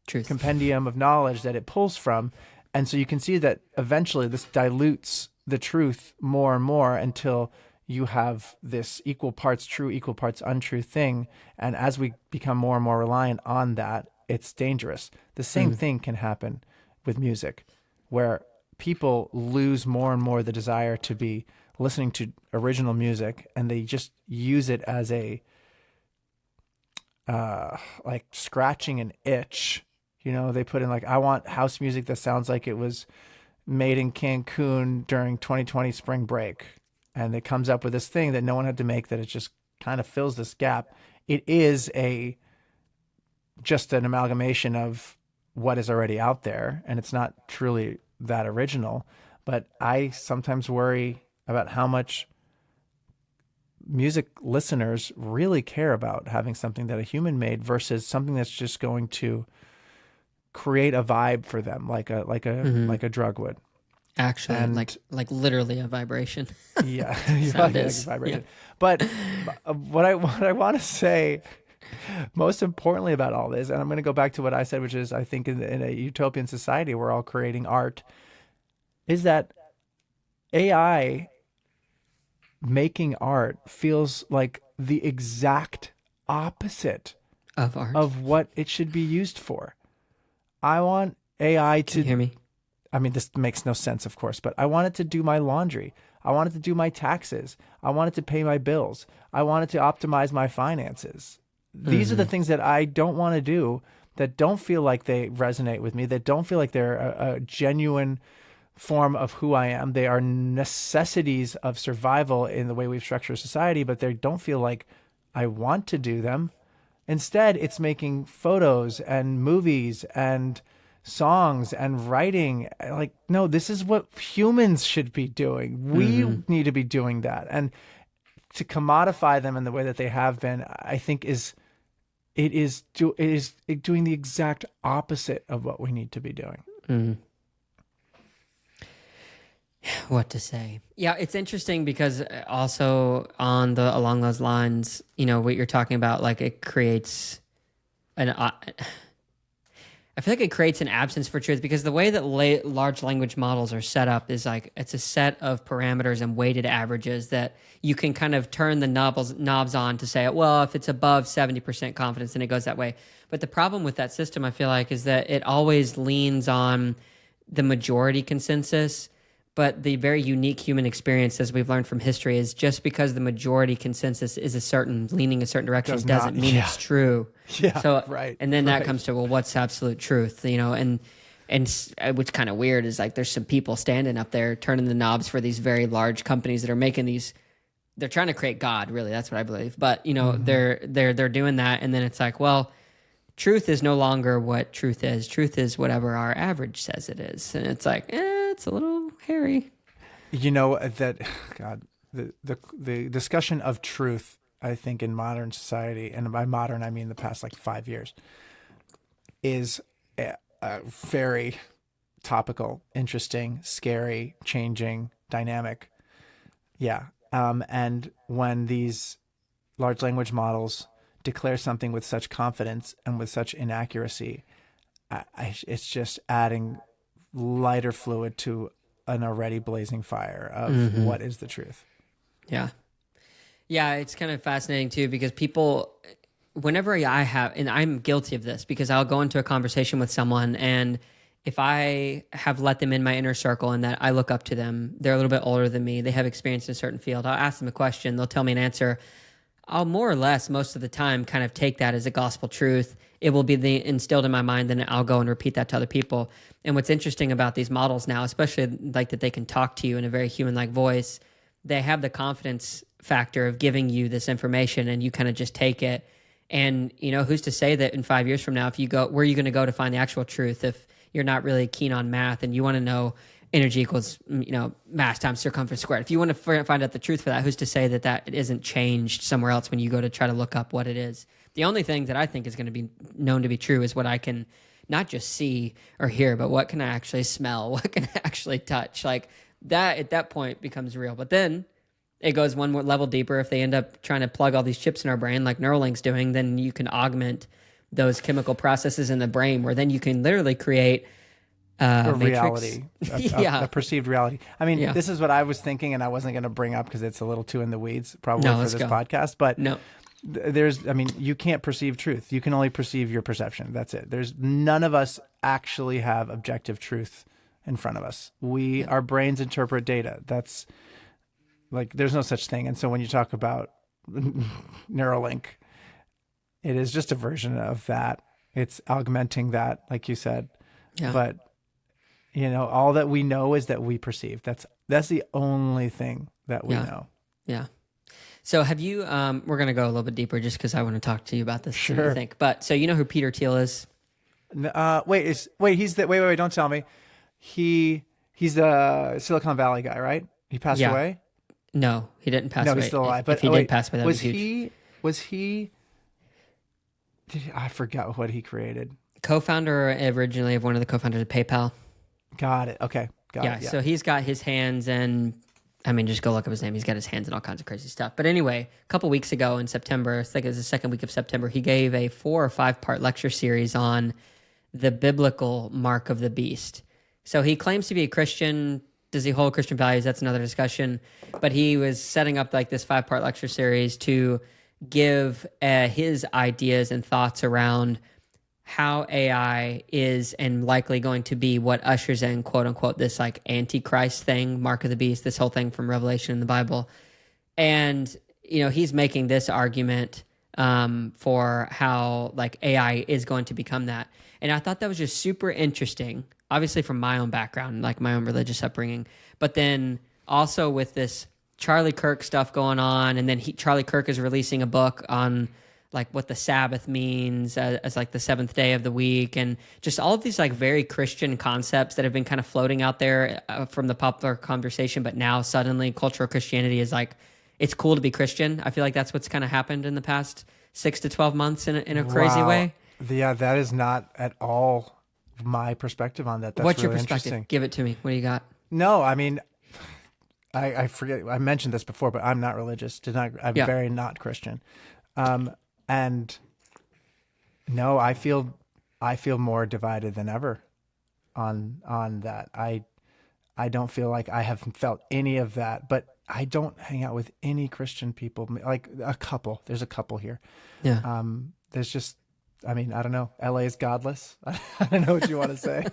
Truth. compendium of knowledge that it pulls from. And so you can see that eventually this dilutes the truth more and more until you have this equal parts true, equal parts untrue thing. And as we become more and more reliant on that, it's dangerous. The same thing can happen with music, where people lose more and more the desire to be listening to original music, and they just use it as a like scratching an itch. You know, they put in like, I want house music that sounds like it was made in Cancun during 2020 spring break. And it comes up with this thing that no one had to make, that it just kind of fills this gap. It is just an amalgamation of what is already out there, and it's not truly that original. But I sometimes worry about how much music listeners really care about having something that a human made versus something that's just going to create a vibe for them, like a drug would. Actually, And- like literally a vibration. Yeah, Sound like is, vibration. But what I want to say, most importantly about all this, and I'm going to go back to what I said, which is I think in a utopian society we're all creating art, is that AI making art feels like the exact opposite Of art. of what it should be used for. I want AI Can you to hear me? I mean, this makes no sense, of course, but I want it to do my laundry. I want it to do my taxes. I want it to pay my bills. I want it to optimize my finances. These are the things that I don't want to do, that don't feel like they resonate with me, that don't feel like they're a genuine form of who I am. They are necessities of survival in the way we've structured society, but they don't feel like I want to do them. Instead, it's making photos and movies and songs and writing. Like, no, this is what humans should be doing. We need to be doing that. And to commodify them in the way that they have been, I think is doing the exact opposite of what we need to be doing. What to say? Yeah, it's interesting because also along those lines, you know, what you're talking about, like it creates I feel like it creates an absence for truth, because the way that large language models are set up is like it's a set of parameters and weighted averages that you can kind of turn the knobs on to say, well, if it's above 70% confidence, then it goes that way. But the problem with that system, I feel like, is that it always leans on the majority consensus. But the very unique human experience, as we've learned from history, is just because the majority consensus is leaning a certain direction doesn't mean it's true. Yeah, so, right. And then that comes to, well, what's absolute truth? You know, and what's kind of weird is like there's some people standing up there turning the knobs for these very large companies that are making these. They're trying to create God, really. That's what I believe. But you know, they're doing that, and then it's like, well, truth is no longer what truth is. Truth is whatever our average says it is, and it's like, it's a little hairy. You know that, God, the discussion of truth, I think, in modern society, and by modern I mean the past like 5 years, is a very topical, interesting, scary, changing, dynamic. Yeah. And when these large language models declare something with such confidence and with such inaccuracy, it's just adding lighter fluid to an already blazing fire of what is the truth. Yeah. Yeah, it's kind of fascinating too because people, whenever I have, and I'm guilty of this because I'll go into a conversation with someone and if I have let them in my inner circle and that I look up to them, they're a little bit older than me, they have experience in a certain field, I'll ask them a question, they'll tell me an answer. I'll more or less most of the time kind of take that as a gospel truth. It will be instilled in my mind, then I'll go and repeat that to other people. And what's interesting about these models now, especially like that they can talk to you in a very human-like voice, they have the confidence factor of giving you this information and you kind of just take it. And, who's to say that in 5 years from now, if you go, where are you going to go to find the actual truth if you're not really keen on math and you want to know energy equals, mass times circumference squared. If you want to find out the truth for that, who's to say that that isn't changed somewhere else when you go to try to look up what it is? The only thing that I think is going to be known to be true is what I can not just see or hear, but what can I actually smell? What can I actually touch? Like that at that point becomes real. But then it goes one more level deeper. If they end up trying to plug all these chips in our brain like Neuralink's doing, then you can augment those chemical processes in the brain where then you can literally create A Matrix. reality, Yeah. a perceived reality. I mean, Yeah. this is what I was thinking, and I wasn't going to bring up because it's a little too in the weeds, probably No, for let's this go. podcast. But No. you can't perceive truth. You can only perceive your perception. That's it. None of us actually have objective truth in front of us. Our brains interpret data. That's like, there's no such thing. And so when you talk about Neuralink, it is just a version of that. It's augmenting that, like you said. Yeah. But all that we know is that we perceive. That's the only thing that we know. Yeah. So have you, we're going to go a little bit deeper just because I want to talk to you about this. See what you Sure. think. But so you know who Peter Thiel is? Wait, don't tell me. He's the Silicon Valley guy, right? He passed Yeah. away? No, he didn't pass No, away. he's still alive. If But he did pass away, that was huge. I forgot what he created. Co-founder originally of one of the co-founders of PayPal. Got it. Okay. Got it. Yeah. So he's got his hands and just go look up his name. He's got his hands in all kinds of crazy stuff. But anyway, a couple weeks ago in September, I think it was the second week of September, he gave a 4 or 5 part lecture series on the biblical mark of the beast. So he claims to be a Christian. Does he hold Christian values? That's another discussion. But he was setting up like this 5 part lecture series to give his ideas and thoughts around how AI is and likely going to be what ushers in, quote unquote, this like antichrist thing, mark of the beast, this whole thing from Revelation in the Bible. And, he's making this argument for how like AI is going to become that. And I thought that was just super interesting, obviously from my own background, like my own religious upbringing, but then also with this Charlie Kirk stuff going on. And then Charlie Kirk is releasing a book on like what the Sabbath means as like the 7th day of the week, and just all of these like very Christian concepts that have been kind of floating out there from the popular conversation. But now suddenly cultural Christianity is like, it's cool to be Christian. I feel like that's what's kind of happened in the past 6 to 12 months in a crazy way. Yeah, that is not at all my perspective on that. That's What's your really perspective? interesting. Give it to me. What do you got? No, I mean, I forget. I mentioned this before, but I'm not religious. I'm very not Christian. And no, I feel more divided than ever on that. I don't feel like I have felt any of that, but I don't hang out with any Christian people. Like a couple. There's a couple here. Yeah. There's just, I mean, I don't know. LA is godless. I don't know what you want to say.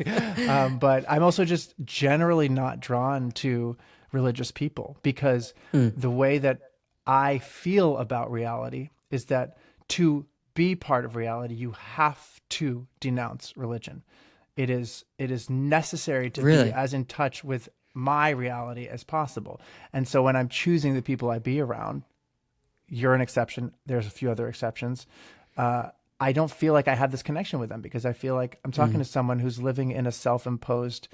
But I'm also just generally not drawn to religious people because the way that I feel about reality is that to be part of reality, you have to denounce religion. It is necessary to Really? be as in touch with my reality as possible. And so when I'm choosing the people I be around, you're an exception. There's a few other exceptions. I don't feel like I have this connection with them because I feel like I'm talking to someone who's living in a self-imposed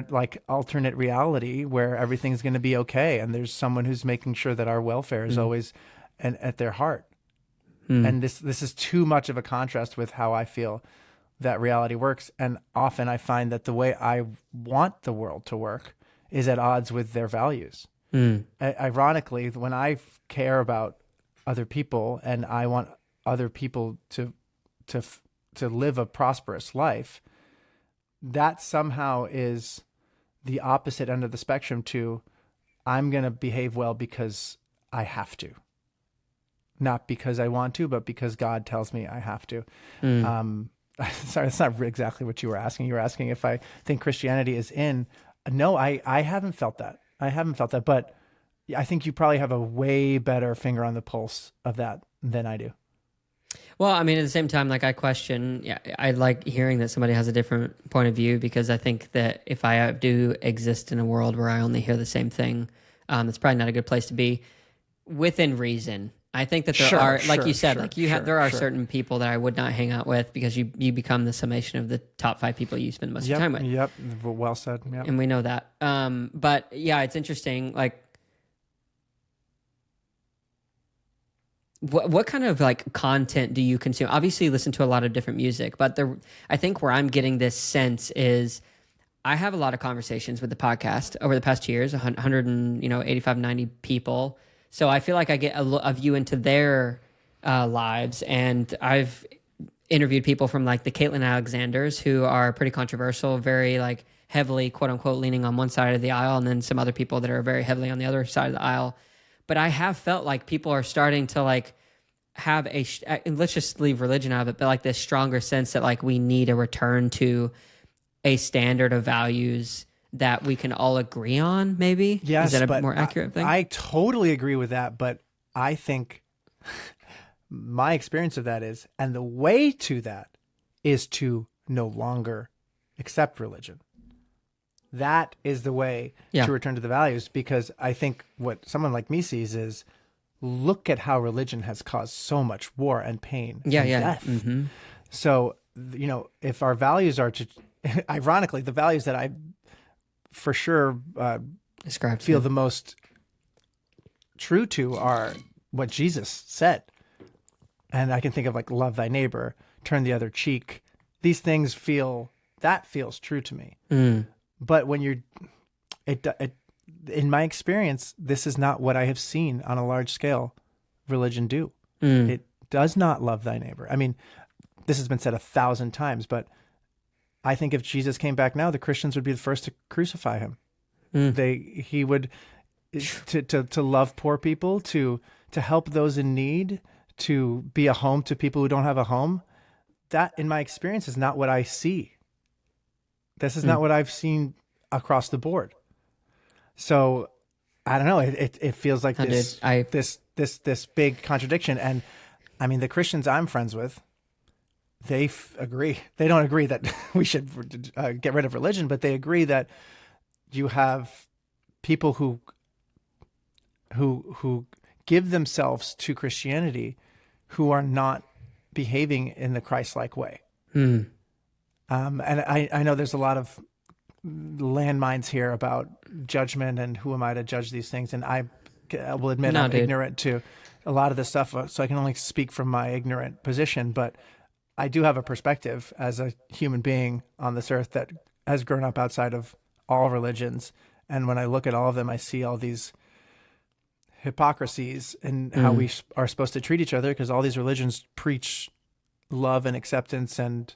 like alternate reality where everything's going to be okay. And there's someone who's making sure that our welfare is always at their heart. And this is too much of a contrast with how I feel that reality works. And often I find that the way I want the world to work is at odds with their values. Ironically, when I care about other people and I want other people to live a prosperous life, that somehow is the opposite end of the spectrum to I'm going to behave well because I have to. Not because I want to, but because God tells me I have to. Sorry, that's not exactly what you were asking. You were asking if I think Christianity is in. No, I haven't felt that. I haven't felt that. But I think you probably have a way better finger on the pulse of that than I do. Well, I mean, at the same time, like I question, yeah, I like hearing that somebody has a different point of view, because I think that if I do exist in a world where I only hear the same thing, it's probably not a good place to be within reason. I think that there are, like you said, there are certain people that I would not hang out with, because you become the summation of the top 5 people you spend most of your time with. Yep. Well said. Yep. And we know that. But yeah, it's interesting. Like, what kind of like content do you consume? Obviously, you listen to a lot of different music, but I think where I'm getting this sense is I have a lot of conversations with the podcast over the past 2 years, 185, 90 people. So I feel like I get a view into their lives, and I've interviewed people from like the Caitlin Alexanders, who are pretty controversial, very like heavily quote unquote leaning on one side of the aisle, and then some other people that are very heavily on the other side of the aisle. But I have felt like people are starting to like have let's just leave religion out of it, but like this stronger sense that like we need a return to a standard of values that we can all agree on, maybe? Yes, is that a more accurate thing? I totally agree with that, but I think my experience of that is, and the way to that is to no longer accept religion. That is the way to return to the values, because I think what someone like me sees is, look at how religion has caused so much war and pain and death. Mm-hmm. So, if our values are to, ironically, the values that I for sure feel the most true to are what Jesus said. And I can think of like love thy neighbor, turn the other cheek. These things feels true to me. But when in my experience, this is not what I have seen on a large scale religion do. It does not love thy neighbor. I mean, this has been said 1,000 times, but I think if Jesus came back now, the Christians would be the first to crucify him. He would to love poor people, to help those in need, to be a home to people who don't have a home. That, in my experience, is not what I see. This is not what I've seen across the board. So I don't know. It feels like this big contradiction. And I mean, the Christians I'm friends with, they agree. They don't agree that we should get rid of religion, but they agree that you have people who give themselves to Christianity who are not behaving in the Christ-like way. And I know there's a lot of landmines here about judgment and who am I to judge these things. And I will admit I'm ignorant to a lot of this stuff, so I can only speak from my ignorant position. But I do have a perspective as a human being on this earth that has grown up outside of all religions. And when I look at all of them, I see all these hypocrisies in how we are supposed to treat each other, because all these religions preach love and acceptance and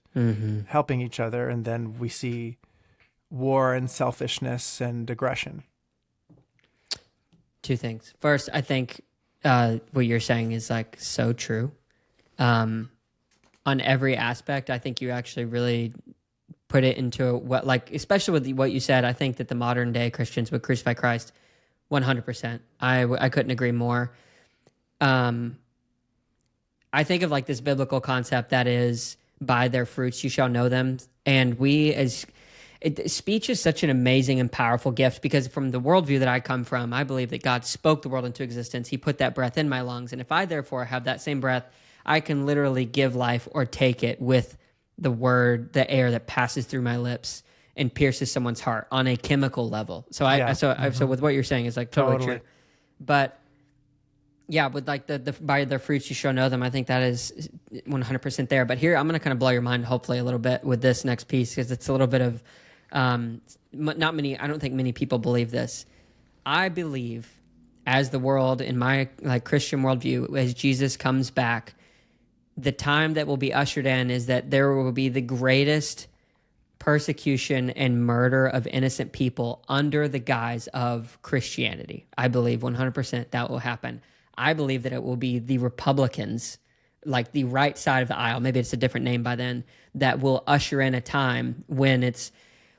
helping each other. And then we see war and selfishness and aggression. 2 things. First, I think what you're saying is like so true. On every aspect, I think you actually really put it into what, like, especially with what you said, I think that the modern day Christians would crucify Christ 100%. I couldn't agree more. I think of like this biblical concept that is, by their fruits you shall know them. And speech is such an amazing and powerful gift, because from the worldview that I come from, I believe that God spoke the world into existence. He put that breath in my lungs. And if I therefore have that same breath, I can literally give life or take it with the word, the air that passes through my lips and pierces someone's heart on a chemical level. So so with what you're saying is like totally true. But yeah, with like the by their fruits you shall know them, I think that is 100% there. But here I'm going to kind of blow your mind, hopefully, a little bit with this next piece, because it's a little bit of I don't think many people believe this. I believe, as the world, in my like Christian worldview, as Jesus comes back, the time that will be ushered in is that there will be the greatest persecution and murder of innocent people under the guise of Christianity. I believe 100% that will happen. I believe that it will be the Republicans, like the right side of the aisle, maybe it's a different name by then, that will usher in a time when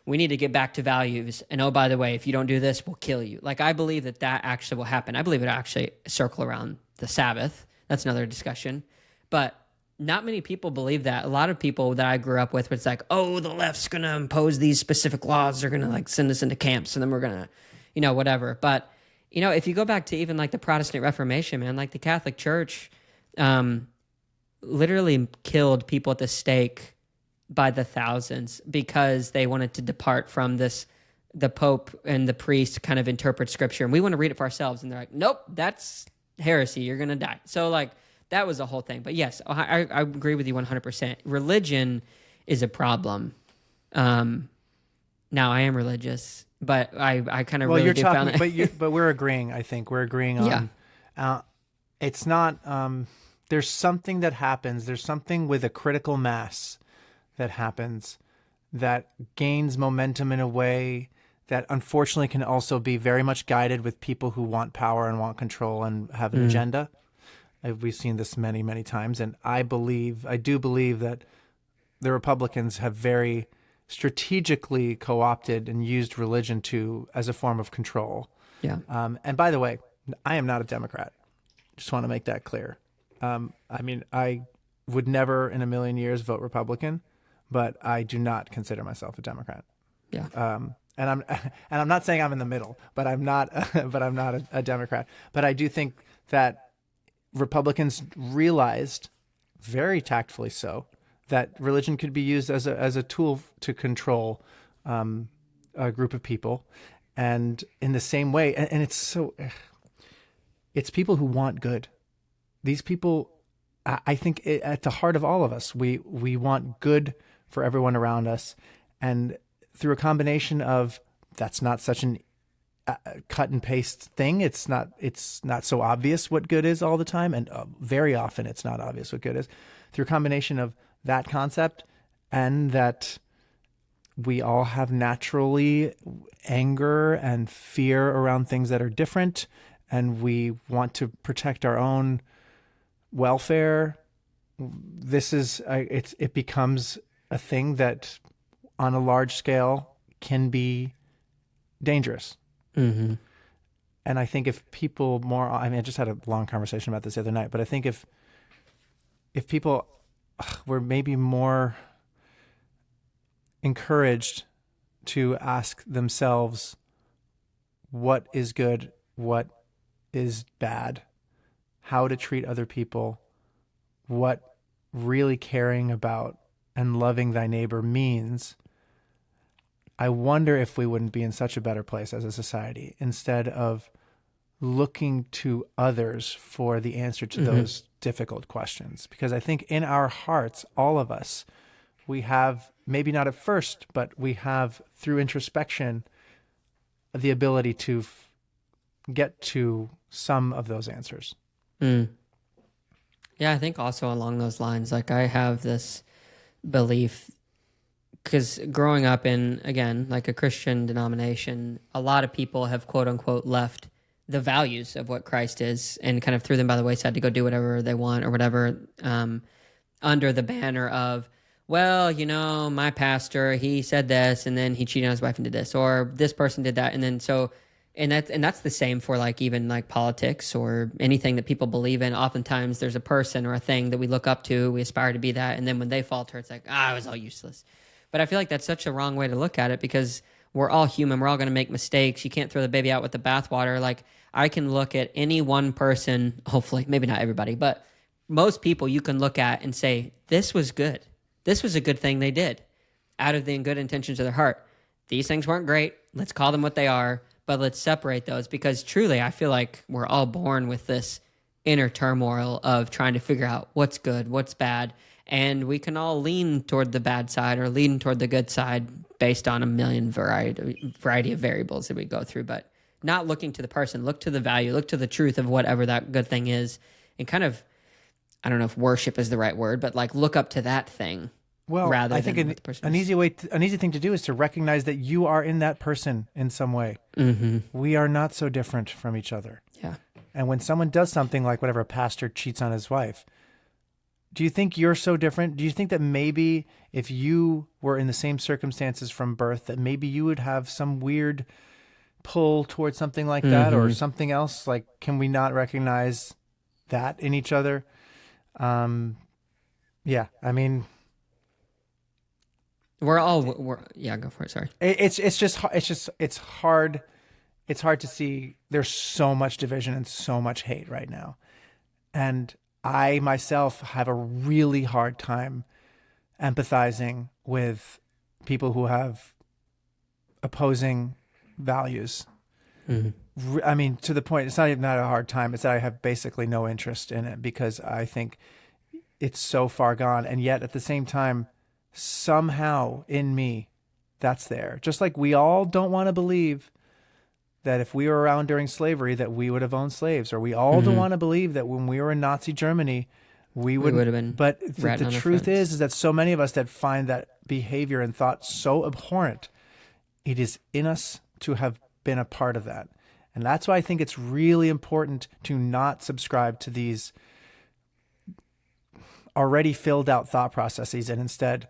we need to get back to values. And oh, by the way, if you don't do this, we'll kill you. Like, I believe that actually will happen. I believe it'll actually circle around the Sabbath. That's another discussion. But not many people believe that. A lot of people that I grew up with, it's like, oh, the left's going to impose these specific laws. They're going to like send us into camps and then we're going to, whatever. But, if you go back to even like the Protestant Reformation, man, like the Catholic Church literally killed people at the stake by the thousands because they wanted to depart from the Pope and the priest kind of interpret scripture. And we want to read it for ourselves. And they're like, nope, that's heresy. You're going to die. So like, that was the whole thing. But yes, I agree with you 100%. Religion is a problem. Now I am religious, but I kind of really do found that. But we're agreeing. I think we're agreeing on. Yeah. It's not. There's something that happens. There's something with a critical mass that happens that gains momentum in a way that unfortunately can also be very much guided with people who want power and want control and have an agenda. We've seen this many, many times. And I do believe that the Republicans have very strategically co-opted and used religion as a form of control. Yeah. And by the way, I am not a Democrat. Just want to make that clear. I would never in a million years vote Republican, but I do not consider myself a Democrat. Yeah. And I'm not saying I'm in the middle, but I'm not a Democrat. But I do think that Republicans realized, very tactfully so, that religion could be used as a tool to control a group of people, and in the same way, and it's people who want good. These people, I think, at the heart of all of us, we want good for everyone around us, and through a combination of that's not such an cut and paste thing. It's not so obvious what good is all the time. And very often it's not obvious what good is, through a combination of that concept and that we all have naturally anger and fear around things that are different. And we want to protect our own welfare. It becomes a thing that on a large scale can be dangerous. Mm-hmm. And I think if people I just had a long conversation about this the other night, but I think if people were maybe more encouraged to ask themselves what is good, what is bad, how to treat other people, what really caring about and loving thy neighbor means, I wonder if we wouldn't be in such a better place as a society, instead of looking to others for the answer to those difficult questions. Because I think in our hearts, all of us, we have, maybe not at first, but we have, through introspection, the ability to get to some of those answers. Yeah, I think also along those lines, like I have this belief, because growing up in, again, like a Christian denomination, a lot of people have quote unquote left the values of what Christ is and kind of threw them by the wayside to go do whatever they want or whatever, under the banner of, well, my pastor, he said this and then he cheated on his wife and did this, or this person did that. And then that's the same for like even like politics or anything that people believe in. Oftentimes there's a person or a thing that we look up to, we aspire to be that, and then when they falter, it's like, it was all useless. But I feel like that's such a wrong way to look at it, because we're all human. We're all going to make mistakes. You can't throw the baby out with the bathwater. Like, I can look at any one person, hopefully, maybe not everybody, but most people you can look at and say, this was good. This was a good thing they did out of the good intentions of their heart. These things weren't great. Let's call them what they are, but let's separate those, because truly I feel like we're all born with this inner turmoil of trying to figure out what's good, what's bad. And we can all lean toward the bad side or lean toward the good side based on a million variety of variables that we go through, but not looking to the person. Look to the value, look to the truth of whatever that good thing is, and kind of, I don't know if worship is the right word, but like look up to that thing Well, rather I think than what the person an is. an easy thing to do is to recognize that you are in that person in some way. Mm-hmm. We are not so different from each other. Yeah. And when someone does something like whatever, a pastor cheats on his wife, do you think you're so different? Do you think that maybe if you were in the same circumstances from birth, that maybe you would have some weird pull towards something like that or something else? Like, can we not recognize that in each other? Yeah, I mean, Yeah, go for it. Sorry. it's hard. It's hard to see. There's so much division and so much hate right now. And I myself have a really hard time empathizing with people who have opposing values. I mean, to the point, it's not even that a hard time. It's that I have basically no interest in it because I think it's so far gone. And yet at the same time, somehow in me, that's there. Just like we all don't want to believe that if we were around during slavery, that we would have owned slaves, or we all don't want to believe that when we were in Nazi Germany, we would have been. But ratting the on our truth friends. is that so many of us that find that behavior and thought so abhorrent, it is in us to have been a part of that. And that's why I think it's really important to not subscribe to these already filled out thought processes and instead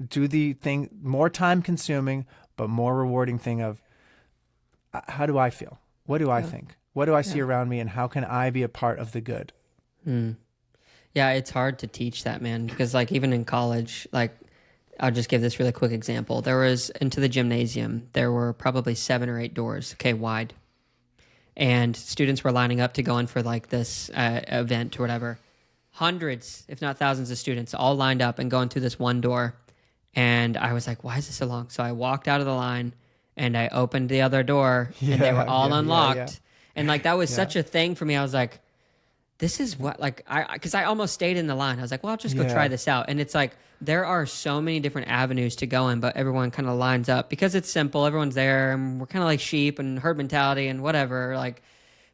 do the thing, more time consuming, but more rewarding thing of how do I feel? What do I think? What do I see around me? And how can I be a part of the good? Yeah, it's hard to teach that, man, because like even in college, like I'll just give this really quick example. There was into the gymnasium, there were probably 7 or 8 doors, wide. And students were lining up to go in for like this event or whatever. Hundreds, if not thousands of students all lined up and going through this one door. And I was like, why is this so long? So I walked out of the line and I opened the other door and they were all unlocked. Yeah. And like, that was such a thing for me. I was like, this is what, like, because I almost stayed in the line. I was like, well, I'll just go try this out. And it's like, there are so many different avenues to go in, but everyone kind of lines up because it's simple. Everyone's there and we're kind of like sheep and herd mentality and whatever. Like,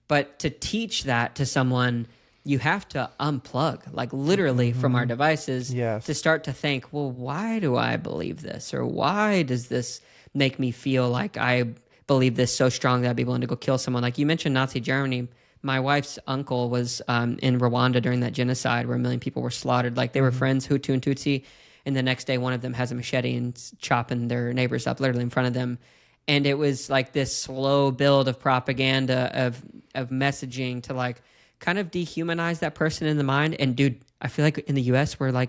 but to teach that to someone, you have to unplug, like literally from our devices to start to think, well, why do I believe this? Or why does this make me feel like I believe this so strong that I'd be willing to go kill someone? Like you mentioned Nazi Germany. My wife's uncle was in Rwanda during that genocide where 1 million people were slaughtered. Like they were friends, Hutu and Tutsi. And the next day, one of them has a machete and chopping their neighbors up literally in front of them. And it was like this slow build of propaganda of messaging to like kind of dehumanize that person in the mind. And dude, I feel like in the US, we're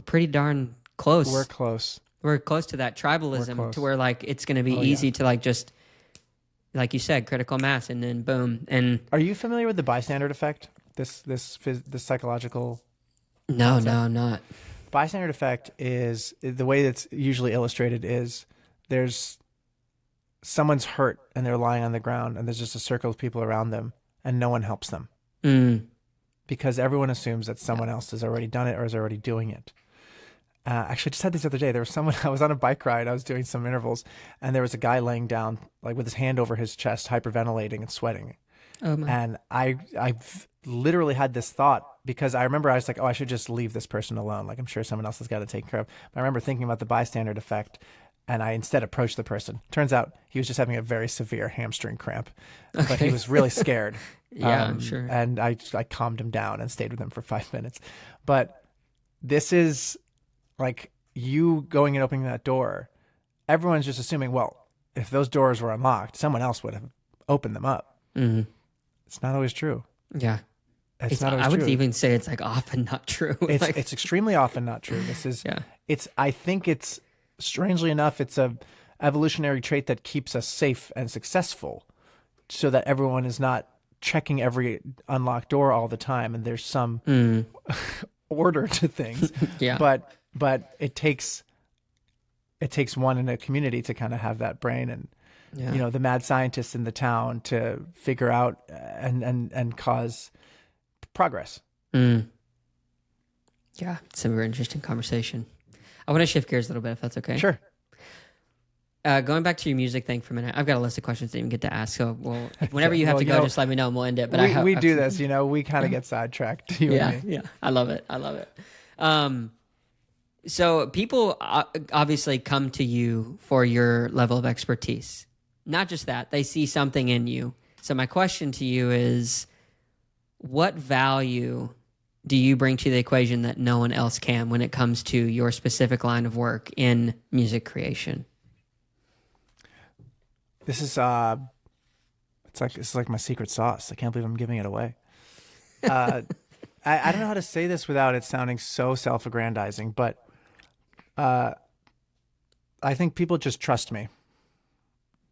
pretty darn close. We're close. We're close to that tribalism to where like it's going to be easy to like just, like you said, critical mass and then boom. And are you familiar with the bystander effect? This psychological. No, concept? no, I'm not. Bystander effect is the way that's usually illustrated is there's someone's hurt and they're lying on the ground and there's just a circle of people around them and no one helps them because everyone assumes that someone else has already done it or is already doing it. Actually, I just had this the other day. There was someone, I was on a bike ride. I was doing some intervals and there was a guy laying down like with his hand over his chest, hyperventilating and sweating. Oh my. And I've literally had this thought because I remember I was like, oh, I should just leave this person alone. Like I'm sure someone else has got to take care of. But I remember thinking about the bystander effect and I instead approached the person. Turns out he was just having a very severe hamstring cramp, but he was really scared. Yeah, I'm sure. And I calmed him down and stayed with him for 5 minutes. But this is like you going and opening that door. Everyone's just assuming, well, if those doors were unlocked, someone else would have opened them up. It's not always true. Yeah. It's not always I would true. even say it's like often not true. It's extremely often not true. This is, I think it's strangely enough, it's a evolutionary trait that keeps us safe and successful so that everyone is not checking every unlocked door all the time. And there's some order to things. But it takes one in a community to kind of have that brain and, you know, the mad scientists in the town to figure out and cause progress. Yeah, it's a very interesting conversation. I want to shift gears a little bit, if that's okay. Sure. Going back to your music thing for a minute, I've got a list of questions to even get to ask. So, whenever you have to go, just let me know and we'll end it. But we do this, you know, we kind of get sidetracked. You and me. Yeah. I love it. So people obviously come to you for your level of expertise. Not just that, they see something in you. So my question to you is, what value do you bring to the equation that no one else can when it comes to your specific line of work in music creation? This is it's like my secret sauce. I can't believe I'm giving it away. I don't know how to say this without it sounding so self-aggrandizing, but I think people just trust me.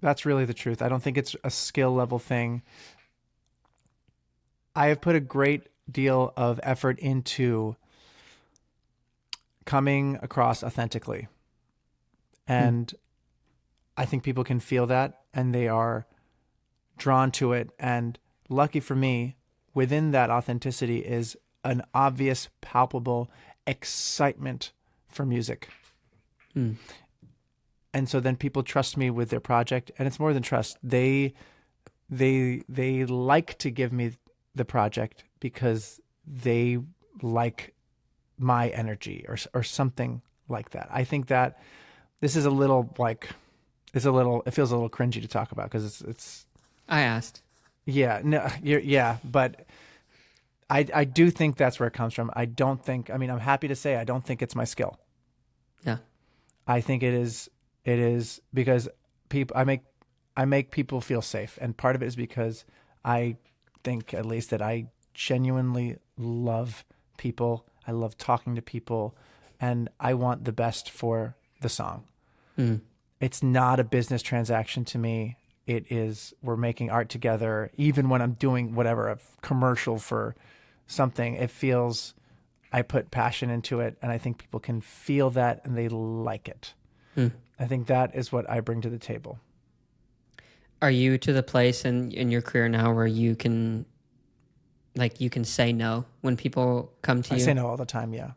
That's really the truth. I don't think it's a skill level thing. I have put a great deal of effort into coming across authentically. And I think people can feel that and they are drawn to it. And lucky for me, within that authenticity is an obvious, palpable excitement for music. And so then people trust me with their project, and it's more than trust. They like to give me the project because they like my energy or something like that. I think that this is a little like it feels a little cringy to talk about because it's I asked. yeah, no, but I do think that's where it comes from. I don't think, I mean, I'm happy to say I don't think it's my skill. Yeah. I think it is because I make people feel safe. And part of it is because I think at least that I genuinely love people. I love talking to people and I want the best for the song. It's not a business transaction to me. It is, we're making art together. Even when I'm doing whatever, a commercial for something, it feels, I put passion into it and I think people can feel that and they like it. I think that is what I bring to the table. Are you to the place in your career now where you can say no when people come to you? I say no all the time. Yeah.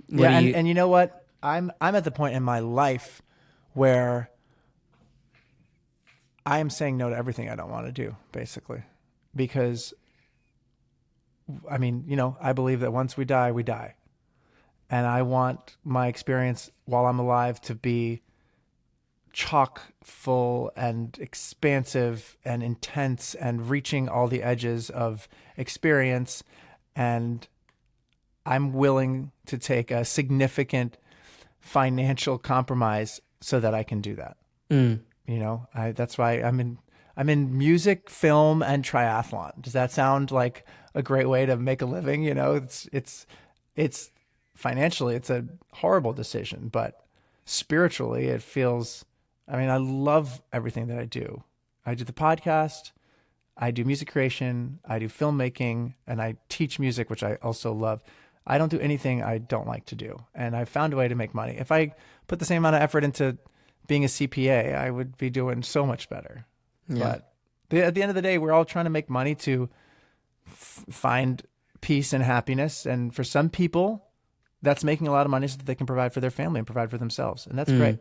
What And you know what? I'm at the point in my life where I am saying no to everything I don't want to do, basically, because I mean, I believe that once we die, we die. And I want my experience while I'm alive to be chock full and expansive and intense and reaching all the edges of experience. And I'm willing to take a significant financial compromise so that I can do that. That's why I'm in music, film, and triathlon. Does that sound like a great way to make a living? It's financially, it's a horrible decision, but spiritually it feels, I mean, I love everything that I do. I do the podcast, I do music creation, I do filmmaking, and I teach music, which I also love. I don't do anything I don't like to do. And I found a way to make money. If I put the same amount of effort into being a CPA, I would be doing so much better. Yeah. But at the end of the day, we're all trying to make money to find peace and happiness. And for some people, that's making a lot of money so that they can provide for their family and provide for themselves. And that's great.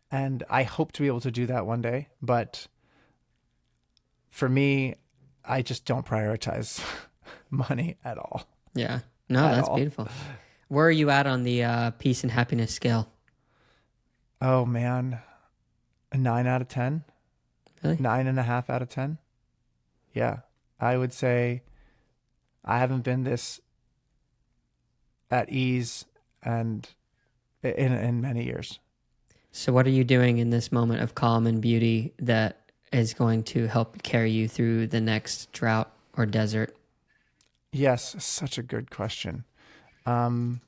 And I hope to be able to do that one day. But for me, I just don't prioritize money at all. Yeah. No, that's beautiful. Where are you at on the peace and happiness scale? Oh, man. A 9 out of 10. Really? 9.5 out of 10. Yeah. I would say I haven't been this at ease and in many years. So what are you doing in this moment of calm and beauty that is going to help carry you through the next drought or desert? Yes, such a good question. I'm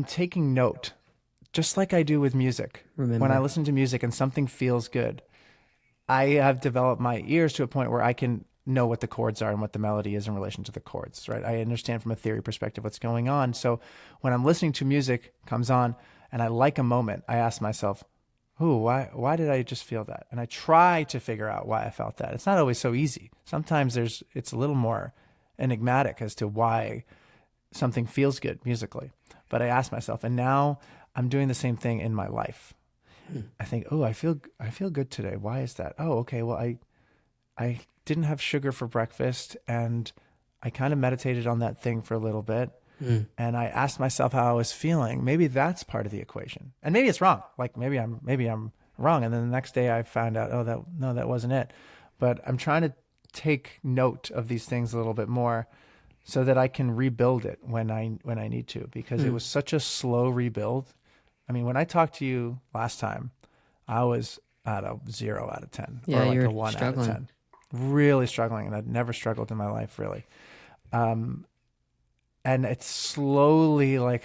taking note, just like I do with music. Remember. When I listen to music and something feels good, I have developed my ears to a point where I can know what the chords are and what the melody is in relation to the chords, right? I understand from a theory perspective what's going on. So when I'm listening to music comes on and I like a moment, I ask myself, ooh, why did I just feel that? And I try to figure out why I felt that. It's not always so easy. Sometimes it's a little more enigmatic as to why something feels good musically. But I ask myself, and now I'm doing the same thing in my life. I think, oh, I feel good today. Why is that? Oh, okay. Well, I didn't have sugar for breakfast and I kind of meditated on that thing for a little bit. And I asked myself how I was feeling. Maybe that's part of the equation. And maybe it's wrong. Like maybe I'm wrong. And then the next day I found out, that wasn't it. But I'm trying to take note of these things a little bit more so that I can rebuild it when I need to, because it was such a slow rebuild. I mean, when I talked to you last time, I was at a 0 out of 10, Yeah, or like you're a 1 struggling. out of 10. Really struggling, and I'd never struggled in my life, really. And it's slowly like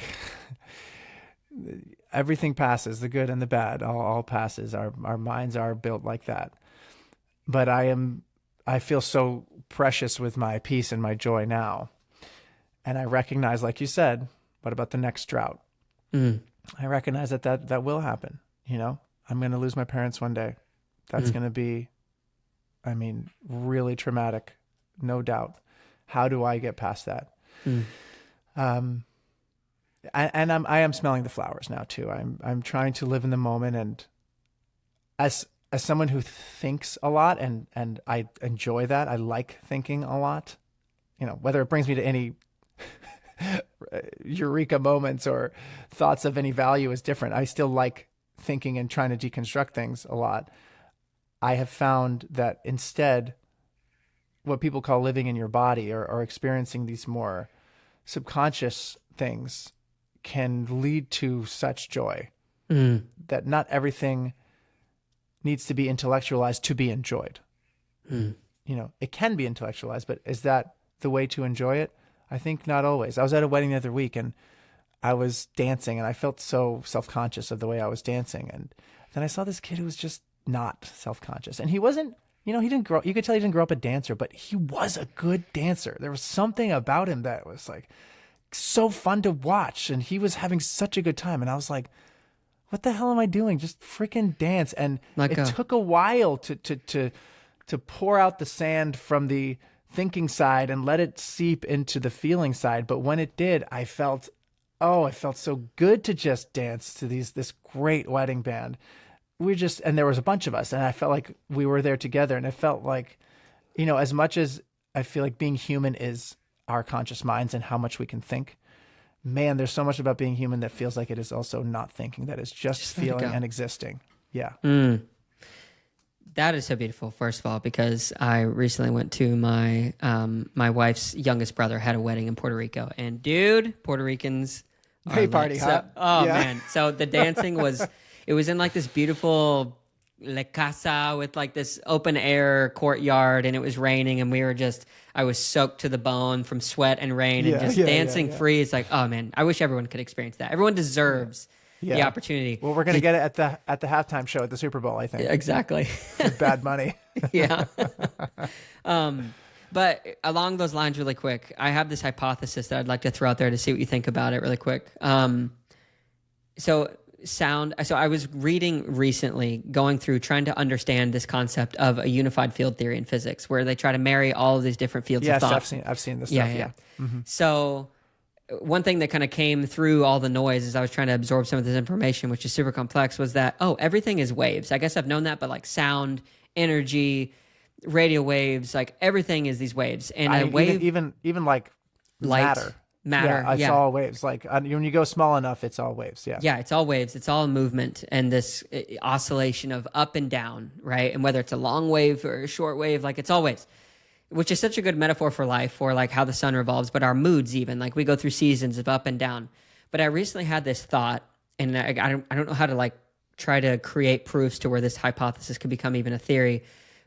everything passes, the good and the bad, all passes. Our minds are built like that. But I feel so precious with my peace and my joy now. And I recognize, like you said, what about the next drought? I recognize that will happen. You know, I'm going to lose my parents one day. That's going to be, I mean, really traumatic, no doubt. How do I get past that? And I am smelling the flowers now too. I'm trying to live in the moment, and as someone who thinks a lot, and I enjoy that. I like thinking a lot. You know, whether it brings me to any eureka moments or thoughts of any value is different. I still like thinking and trying to deconstruct things a lot. I have found that instead, what people call living in your body, or experiencing these more subconscious things, can lead to such joy that not everything needs to be intellectualized to be enjoyed. You know, it can be intellectualized, but is that the way to enjoy it? I think not always. I was at a wedding the other week, and I was dancing, and I felt so self-conscious of the way I was dancing. And then I saw this kid who was just not self-conscious, and he wasn't, you know, you could tell he didn't grow up a dancer, but he was a good dancer. There was something about him that was like so fun to watch, and he was having such a good time. And I was like, what the hell am I doing? Just freaking dance. And it took a while to pour out the sand from the thinking side and let it seep into the feeling side. But when it did, I felt so good to just dance to this great wedding band. And there was a bunch of us, and I felt like we were there together. And it felt like, you know, as much as I feel like being human is our conscious minds and how much we can think, man, there's so much about being human that feels like it is also not thinking, that is just feeling and existing. Yeah. That is so beautiful, first of all, because I recently went to my my wife's youngest brother had a wedding in Puerto Rico. And dude, Puerto Ricans Hey, party, huh? Oh, yeah. Man. So the dancing was, it was in like this beautiful La Casa with like this open air courtyard, and it was raining, and I was soaked to the bone from sweat and rain, and just dancing free. It's like, oh man, I wish everyone could experience that. Everyone deserves the opportunity. Well, we're going to get it at the halftime show at the Super Bowl, I think. Exactly. With Bad Money. Yeah. But along those lines, really quick, I have this hypothesis that I'd like to throw out there to see what you think about it really quick. So I was reading recently, going through, trying to understand this concept of a unified field theory in physics, where they try to marry all of these different fields of thought. Yes, I've seen this stuff. Yeah. Mm-hmm. So one thing that kind of came through all the noise as I was trying to absorb some of this information, which is super complex, was that, everything is waves. I guess I've known that, but like sound, energy, radio waves, like everything is these waves. And a wave, even like light, matter. Yeah, it's all waves. Like when you go small enough, it's all waves. Yeah. Yeah, it's all waves. It's all movement, and this oscillation of up and down, right? And whether it's a long wave or a short wave, like it's all waves, which is such a good metaphor for life, for like how the sun revolves, but our moods even, like we go through seasons of up and down. But I recently had this thought, and I don't know how to like try to create proofs to where this hypothesis could become even a theory.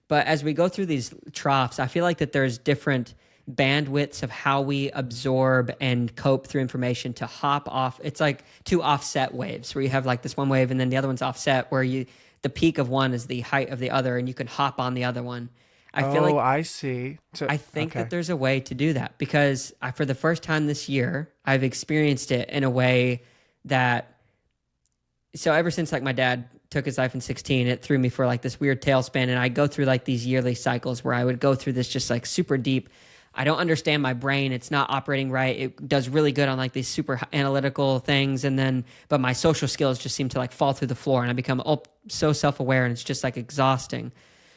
But as we go through these troughs, I feel like that there's different bandwidths of how we absorb and cope through information to hop off. It's like two offset waves, where you have like this one wave and then the other one's offset, where the peak of one is the height of the other, and you can hop on the other one. I feel like I see. I think that there's a way to do that, because for the first time this year, I've experienced it in a way that, so ever since like my dad took his life in 16, it threw me for like this weird tailspin, and I go through like these yearly cycles where I would go through this just like super deep. I don't understand my brain. It's not operating right. It does really good on like these super analytical things. But my social skills just seem to like fall through the floor, and I become so self-aware, and it's just like exhausting.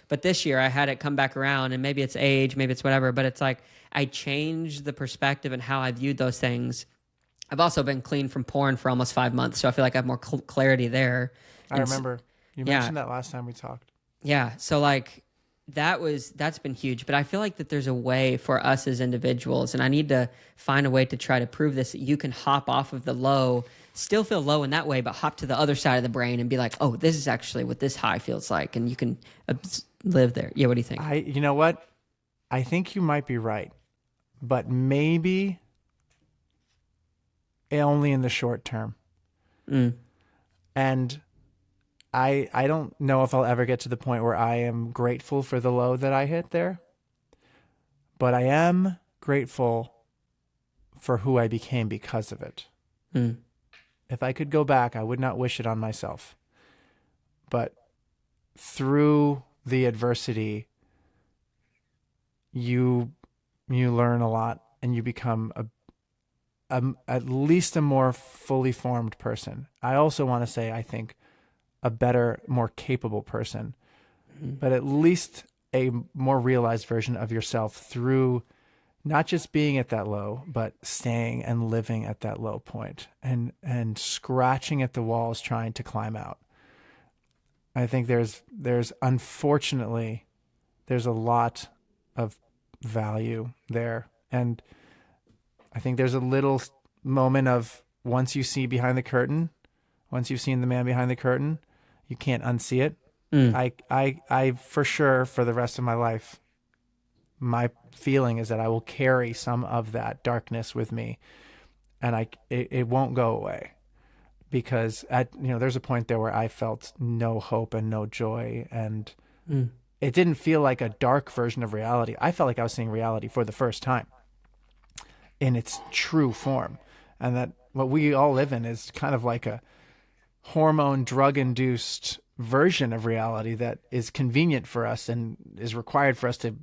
But this year I had it come back around, and maybe it's age, maybe it's whatever, but it's like I changed the perspective and how I viewed those things. I've also been clean from porn for almost 5 months, so I feel like I have more clarity there. I remember you yeah, mentioned that last time we talked. yeah. So like that's been huge. But I feel like that there's a way for us as individuals, and I need to find a way to try to prove this, that you can hop off of the low, still feel low in that way, but hop to the other side of the brain and be like, oh, this is actually what this high feels like, and you can live there. Yeah, what do you think? You know what? I think you might be right, but maybe only in the short term. And I don't know if I'll ever get to the point where I am grateful for the low that I hit there, but I am grateful for who I became because of it. If I could go back, I would not wish it on myself. But through the adversity, you learn a lot, and you become at least a more fully formed person. I also want to say, I think, a better, more capable person, but at least a more realized version of yourself through not just being at that low, but staying and living at that low point and scratching at the walls, trying to climb out. I think there's unfortunately, there's a lot of value there. And I think there's a little moment of, once you see behind the curtain, once you've seen the man behind the curtain, you can't unsee it. I for sure, for the rest of my life, my feeling is that I will carry some of that darkness with me, and it won't go away, because there's a point there where I felt no hope and no joy, and it didn't feel like a dark version of reality. I felt like I was seeing reality for the first time in its true form, and that what we all live in is kind of like a hormone drug-induced version of reality that is convenient for us and is required for us to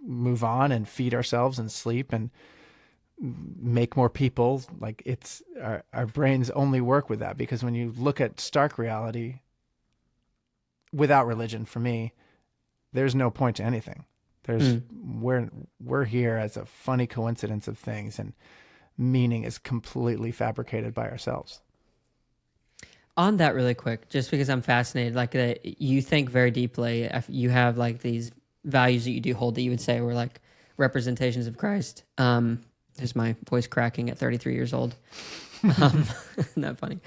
move on and feed ourselves and sleep and make more people. Like, it's our brains only work with that, because when you look at stark reality without religion, for me, there's no point to anything. We're here as a funny coincidence of things, and meaning is completely fabricated by ourselves. On that, really quick, just because I'm fascinated, like that you think very deeply, you have like these values that you do hold that you would say were like representations of Christ. There's my voice cracking at 33 years old. Not funny.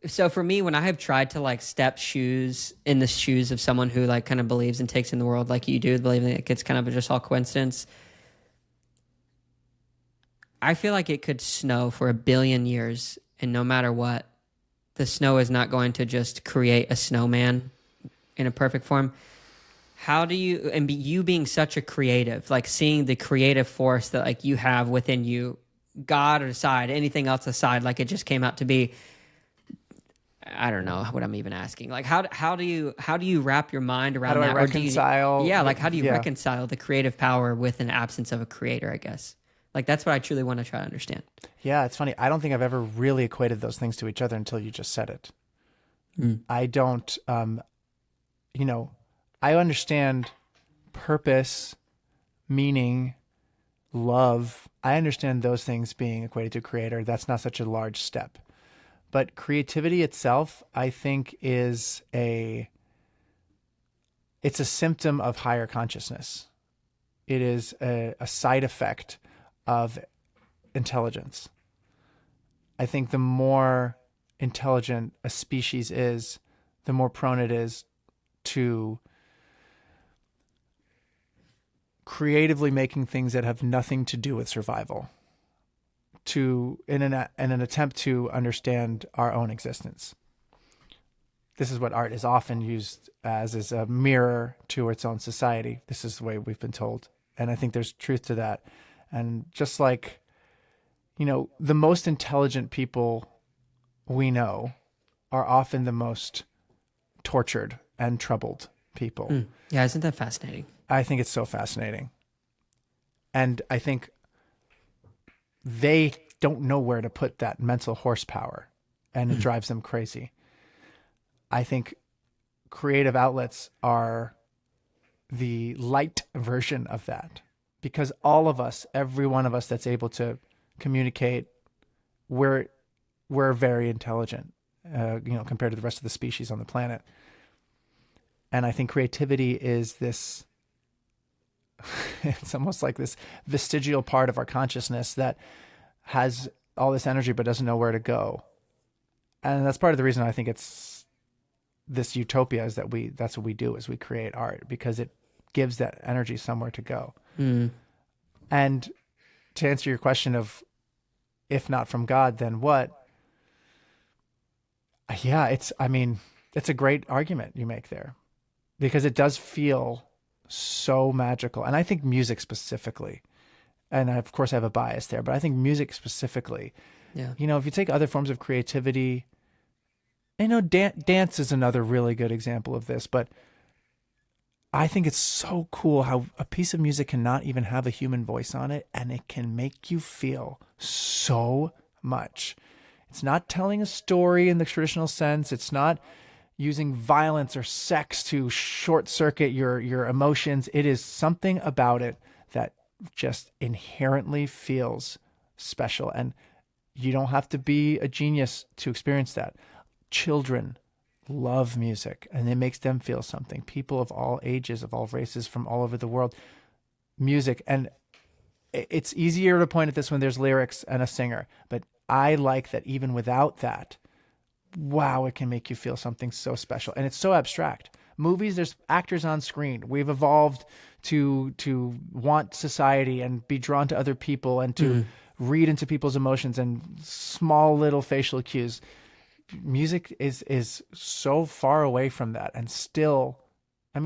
So for me, when I have tried to like step in the shoes of someone who like kind of believes and takes in the world like you do, believing that it's kind of just all coincidence, I feel like it could snow for 1 billion years, and no matter what, the snow is not going to just create a snowman in a perfect form. How do you, and you being such a creative, like seeing the creative force that like you have within you, God aside, anything else aside, like it just came out to be, I don't know what I'm even asking. Like, how do you wrap your mind around that? How do I reconcile? How do you reconcile the creative power with an absence of a creator, I guess? Like, that's what I truly want to try to understand. Yeah, it's funny. I don't think I've ever really equated those things to each other until you just said it. I don't, I understand purpose, meaning, love. I understand those things being equated to creator. That's not such a large step. But creativity itself, I think, it's a symptom of higher consciousness. It is a side effect of intelligence. I think the more intelligent a species is, the more prone it is to creatively making things that have nothing to do with survival, in an attempt to understand our own existence. This is what art is often used as a mirror to its own society. This is the way we've been told. And I think there's truth to that. And just like, the most intelligent people we know are often the most tortured and troubled people. Yeah, isn't that fascinating? I think it's so fascinating. And I think they don't know where to put that mental horsepower, and it drives them crazy. I think creative outlets are the light version of that, because all of us, every one of us that's able to communicate, we're very intelligent, compared to the rest of the species on the planet. And I think creativity is this, it's almost like this vestigial part of our consciousness that has all this energy but doesn't know where to go. And that's part of the reason I think it's this utopia, is that that's what we do, is we create art, because it gives that energy somewhere to go. And to answer your question of, if not from God, then what? Yeah, it's a great argument you make there, because it does feel so magical. And I think music specifically, and of course I have a bias there, but I think music specifically, if you take other forms of creativity, dance is another really good example of this, but I think it's so cool how a piece of music can not even have a human voice on it, and it can make you feel so much. It's not telling a story in the traditional sense. It's not using violence or sex to short circuit your emotions. It is something about it that just inherently feels special. And you don't have to be a genius to experience that. Children love music, and it makes them feel something. People of all ages, of all races, from all over the world, music. And it's easier to point at this when there's lyrics and a singer, but I like that even without that, wow, it can make you feel something so special. And it's so abstract. Movies, there's actors on screen. We've evolved to want society and be drawn to other people and to read into people's emotions and small little facial cues. Music is so far away from that. And still, I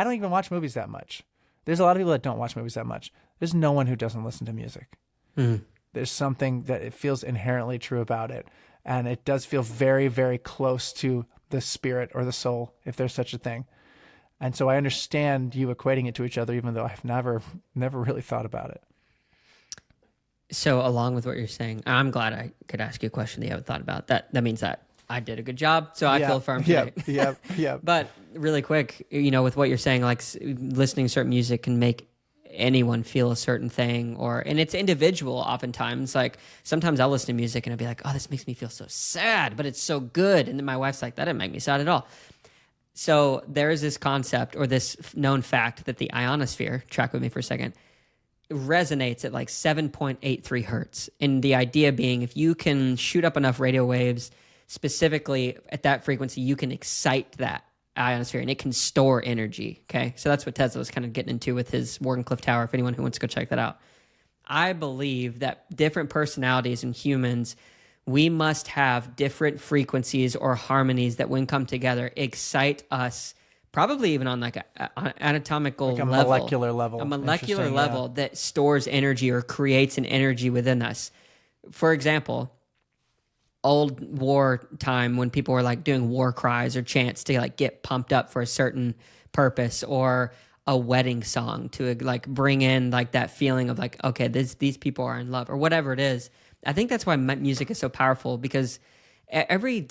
don't even watch movies that much. There's a lot of people that don't watch movies that much. There's no one who doesn't listen to music. There's something that it feels inherently true about it. And it does feel very, very close to the spirit or the soul, if there's such a thing. And so I understand you equating it to each other, even though I've never really thought about it. So along with what you're saying, I'm glad I could ask you a question that you haven't thought about. That means that I did a good job. So I feel firm today. Yeah. But really quick, with what you're saying, like listening to certain music can make anyone feel a certain thing, and it's individual oftentimes. Like sometimes I'll listen to music and I'll be like, oh, this makes me feel so sad, but it's so good. And then my wife's like, that didn't make me sad at all. So there is this concept, or this known fact, that the ionosphere, track with me for a second, resonates at like 7.83 hertz. And the idea being, if you can shoot up enough radio waves specifically at that frequency, you can excite that ionosphere and it can store energy. Okay. So that's what Tesla was kind of getting into with his Wardenclyffe Tower, if anyone who wants to go check that out. I believe that different personalities in humans, we must have different frequencies or harmonies that, when come together, excite us, probably even on like an anatomical like a level. A molecular level that stores energy or creates an energy within us. For example, old war time, when people were like doing war cries or chants to like get pumped up for a certain purpose, or a wedding song to like bring in like that feeling of like, okay, these people are in love, or whatever it is. I think that's why music is so powerful, because maybe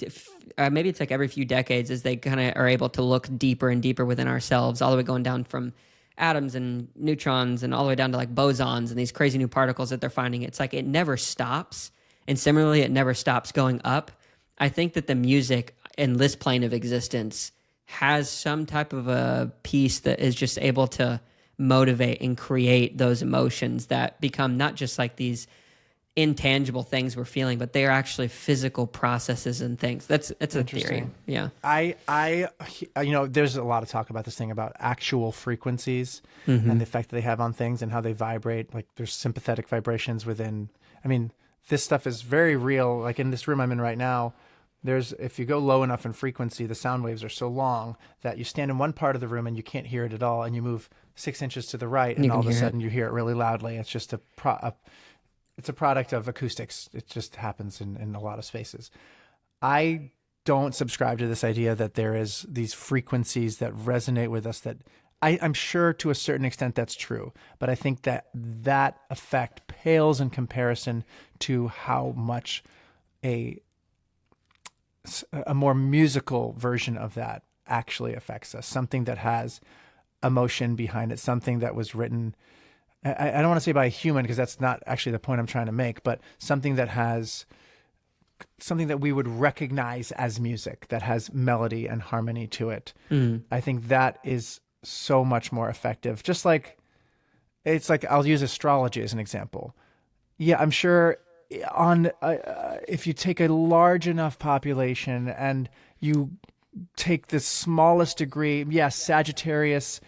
it's like every few decades, as they kind of are able to look deeper and deeper within ourselves, all the way going down from atoms and neutrons and all the way down to like bosons and these crazy new particles that they're finding. It's like it never stops. And similarly, it never stops going up. I think that the music in this plane of existence has some type of a piece that is just able to motivate and create those emotions that become not just like these intangible things we're feeling, but they are actually physical processes and things. That's a theory. Yeah. I there's a lot of talk about this thing about actual frequencies and the effect that they have on things and how they vibrate. Like there's sympathetic vibrations within, this stuff is very real. Like in this room I'm in right now, if you go low enough in frequency, the sound waves are so long that you stand in one part of the room and you can't hear it at all. And you move 6 inches to the right and all of a sudden you hear it really loudly. It's just it's a product of acoustics. It just happens in a lot of spaces. I don't subscribe to this idea that there is these frequencies that resonate with us. That I'm sure to a certain extent that's true, but I think that effect pales in comparison to how much a more musical version of that actually affects us. Something that has emotion behind it, something that was written I don't want to say by a human because that's not actually the point I'm trying to make, but something that we would recognize as music, that has melody and harmony to it. I think that is so much more effective. Just like, it's like, I'll use astrology as an example. Yeah, I'm sure if you take a large enough population and you take the smallest degree, yes, Sagittarius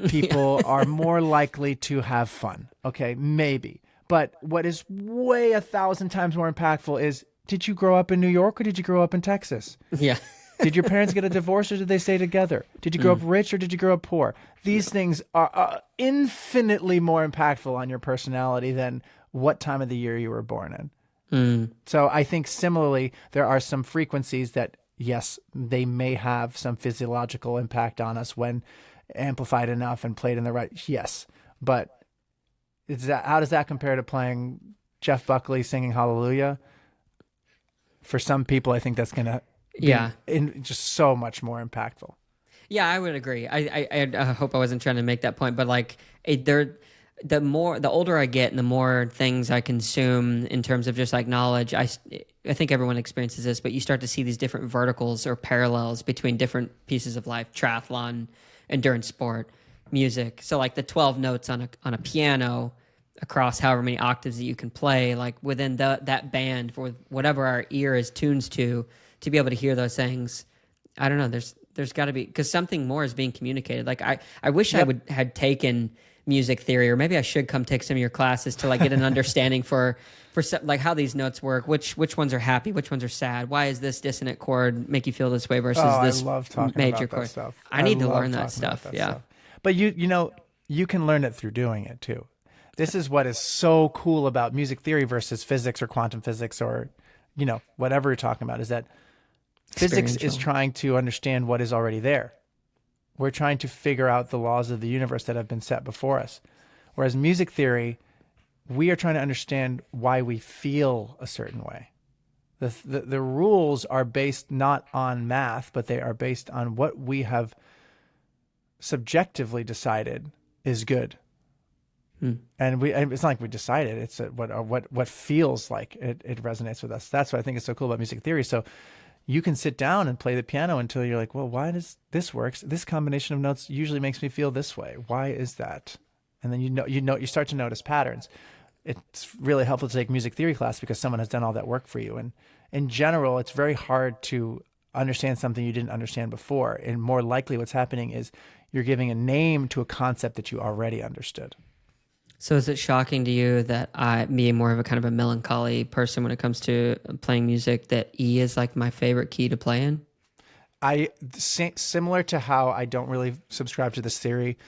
people are more likely to have fun. Okay, maybe. But what is way 1,000 times more impactful is, did you grow up in New York or did you grow up in Texas? Yeah. Did your parents get a divorce or did they stay together? Did you grow up rich or did you grow up poor? These things are infinitely more impactful on your personality than what time of the year you were born in. So I think similarly, there are some frequencies that, yes, they may have some physiological impact on us when amplified enough and played in the right. Yes. But how does that compare to playing Jeff Buckley singing Hallelujah? For some people, I think that's going to be just so much more impactful. Yeah, I would agree. I hope I wasn't trying to make that point, but like the older I get and the more things I consume in terms of just like knowledge, I think everyone experiences this, but you start to see these different verticals or parallels between different pieces of life: triathlon, endurance sport, music. So like the 12 notes on a piano across however many octaves that you can play, like within that band for whatever our ear is tuned to be able to hear those things. I don't know. There's got to be, because something more is being communicated. Like I wish I had taken music theory, or maybe I should come take some of your classes to like get an understanding for like how these notes work, which ones are happy, which ones are sad. Why is this dissonant chord make you feel this way versus this I love talking major about chord? that stuff. I need to learn that stuff. Yeah. But you can learn it through doing it too. This is what is so cool about music theory versus physics or quantum physics or, whatever you're talking about, is that physics is trying to understand what is already there. We're trying to figure out the laws of the universe that have been set before us. Whereas music theory, we are trying to understand why we feel a certain way. The rules are based not on math, but they are based on what we have subjectively decided is good. And it's not like we decided. It's what feels like it resonates with us. That's what I think is so cool about music theory. So you can sit down and play the piano until you're like, well, why does this work? This combination of notes usually makes me feel this way. Why is that? And then you start to notice patterns. It's really helpful to take music theory class because someone has done all that work for you. And in general, it's very hard to understand something you didn't understand before. And more likely what's happening is you're giving a name to a concept that you already understood. So is it shocking to you that I, being more of a kind of a melancholy person when it comes to playing music, that E is like my favorite key to play in? Similar to how I don't really subscribe to this theory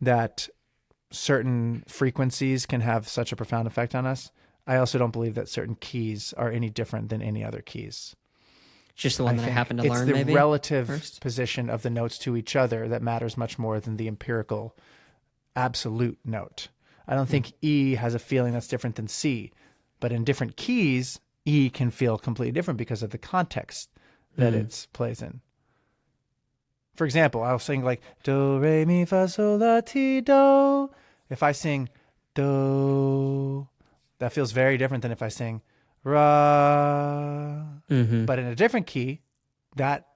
that certain frequencies can have such a profound effect on us, I also don't believe that certain keys are any different than any other keys. Just the one that I happen to learn, maybe? It's the relative position of the notes to each other that matters much more than the empirical absolute note. I don't think E has a feeling that's different than C, but in different keys, E can feel completely different because of the context that it plays in. For example, I'll sing like do, re, mi, fa, sol, la, ti, do. If I sing do, that feels very different than if I sing ra. But in a different key, that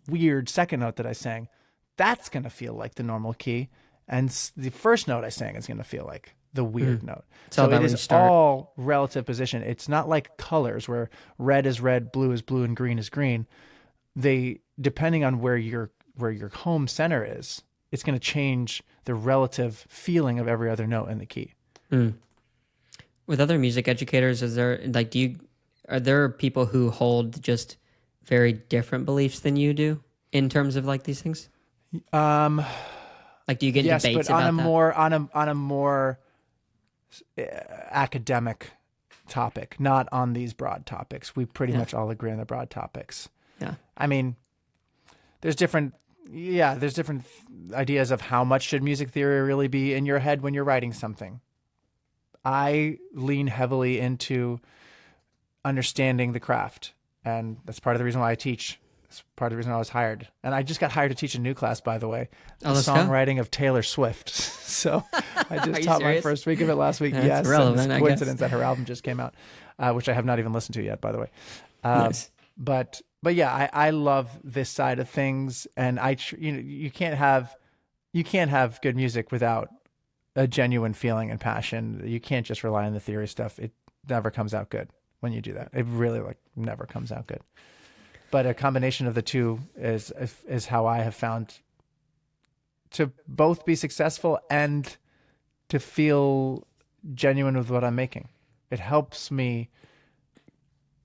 weird second note that I sang, that's going to feel like the normal key. And the first note I sang is going to feel like the weird note. So it is all relative position. It's not like colors where red is red, blue is blue, and green is green. Depending on where your home center is, it's going to change the relative feeling of every other note in the key. With other music educators, are there people who hold just very different beliefs than you do in terms of like these things? Like, do you get debates but about that? on a more academic topic, not on these broad topics. We pretty much all agree on the broad topics. Yeah. I mean, there's different ideas of how much should music theory really be in your head when you're writing something. I lean heavily into understanding the craft, and that's part of the reason why I teach It's part of the reason I was hired. And I just got hired to teach a new class, by the way, the Oh, let's go. songwriting of Taylor Swift. So I Are just you taught my serious? first week of it last week. That's Yes, and relevant, it's a I coincidence guess. that her album just came out, which I have not even listened to yet, by the way. Nice. But yeah, I love this side of things, and you can't have good music without a genuine feeling and passion. You can't just rely on the theory stuff. It never comes out good when you do that. It really never comes out good. But a combination of the two is how I have found to both be successful and to feel genuine with what I'm making. It helps me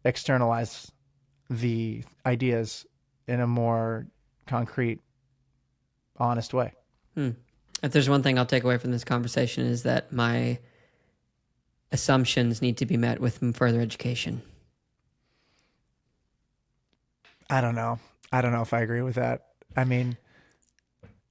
externalize the ideas in a more concrete, honest way. If there's one thing I'll take away from this conversation is that my assumptions need to be met with further education. I don't know if I agree with that. I mean,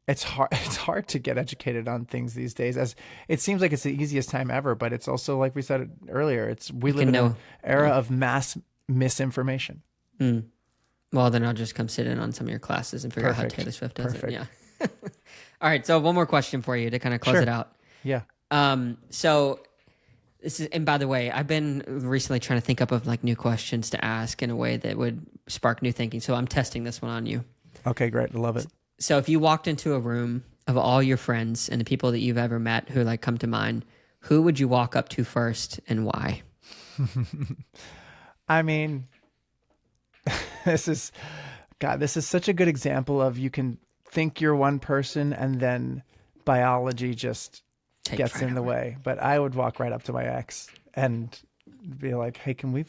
it's hard to get educated on things these days, as it seems like it's the easiest time ever, but it's also, like we said earlier, we live in an era of mass misinformation. Well, then I'll just come sit in on some of your classes and figure out how Taylor Swift does it. Yeah. All right. So one more question for you to kind of close it out. Yeah. So this is, and by the way, I've been recently trying to think up of like new questions to ask in a way that would spark new thinking. So I'm testing this one on you. Okay, great. I love it. So if you walked into a room of all your friends and the people that you've ever met who like come to mind, who would you walk up to first and why? I mean, this is such a good example of, you can think you're one person and then biology just gets in the way. But I would walk right up to my ex and be like, hey, can we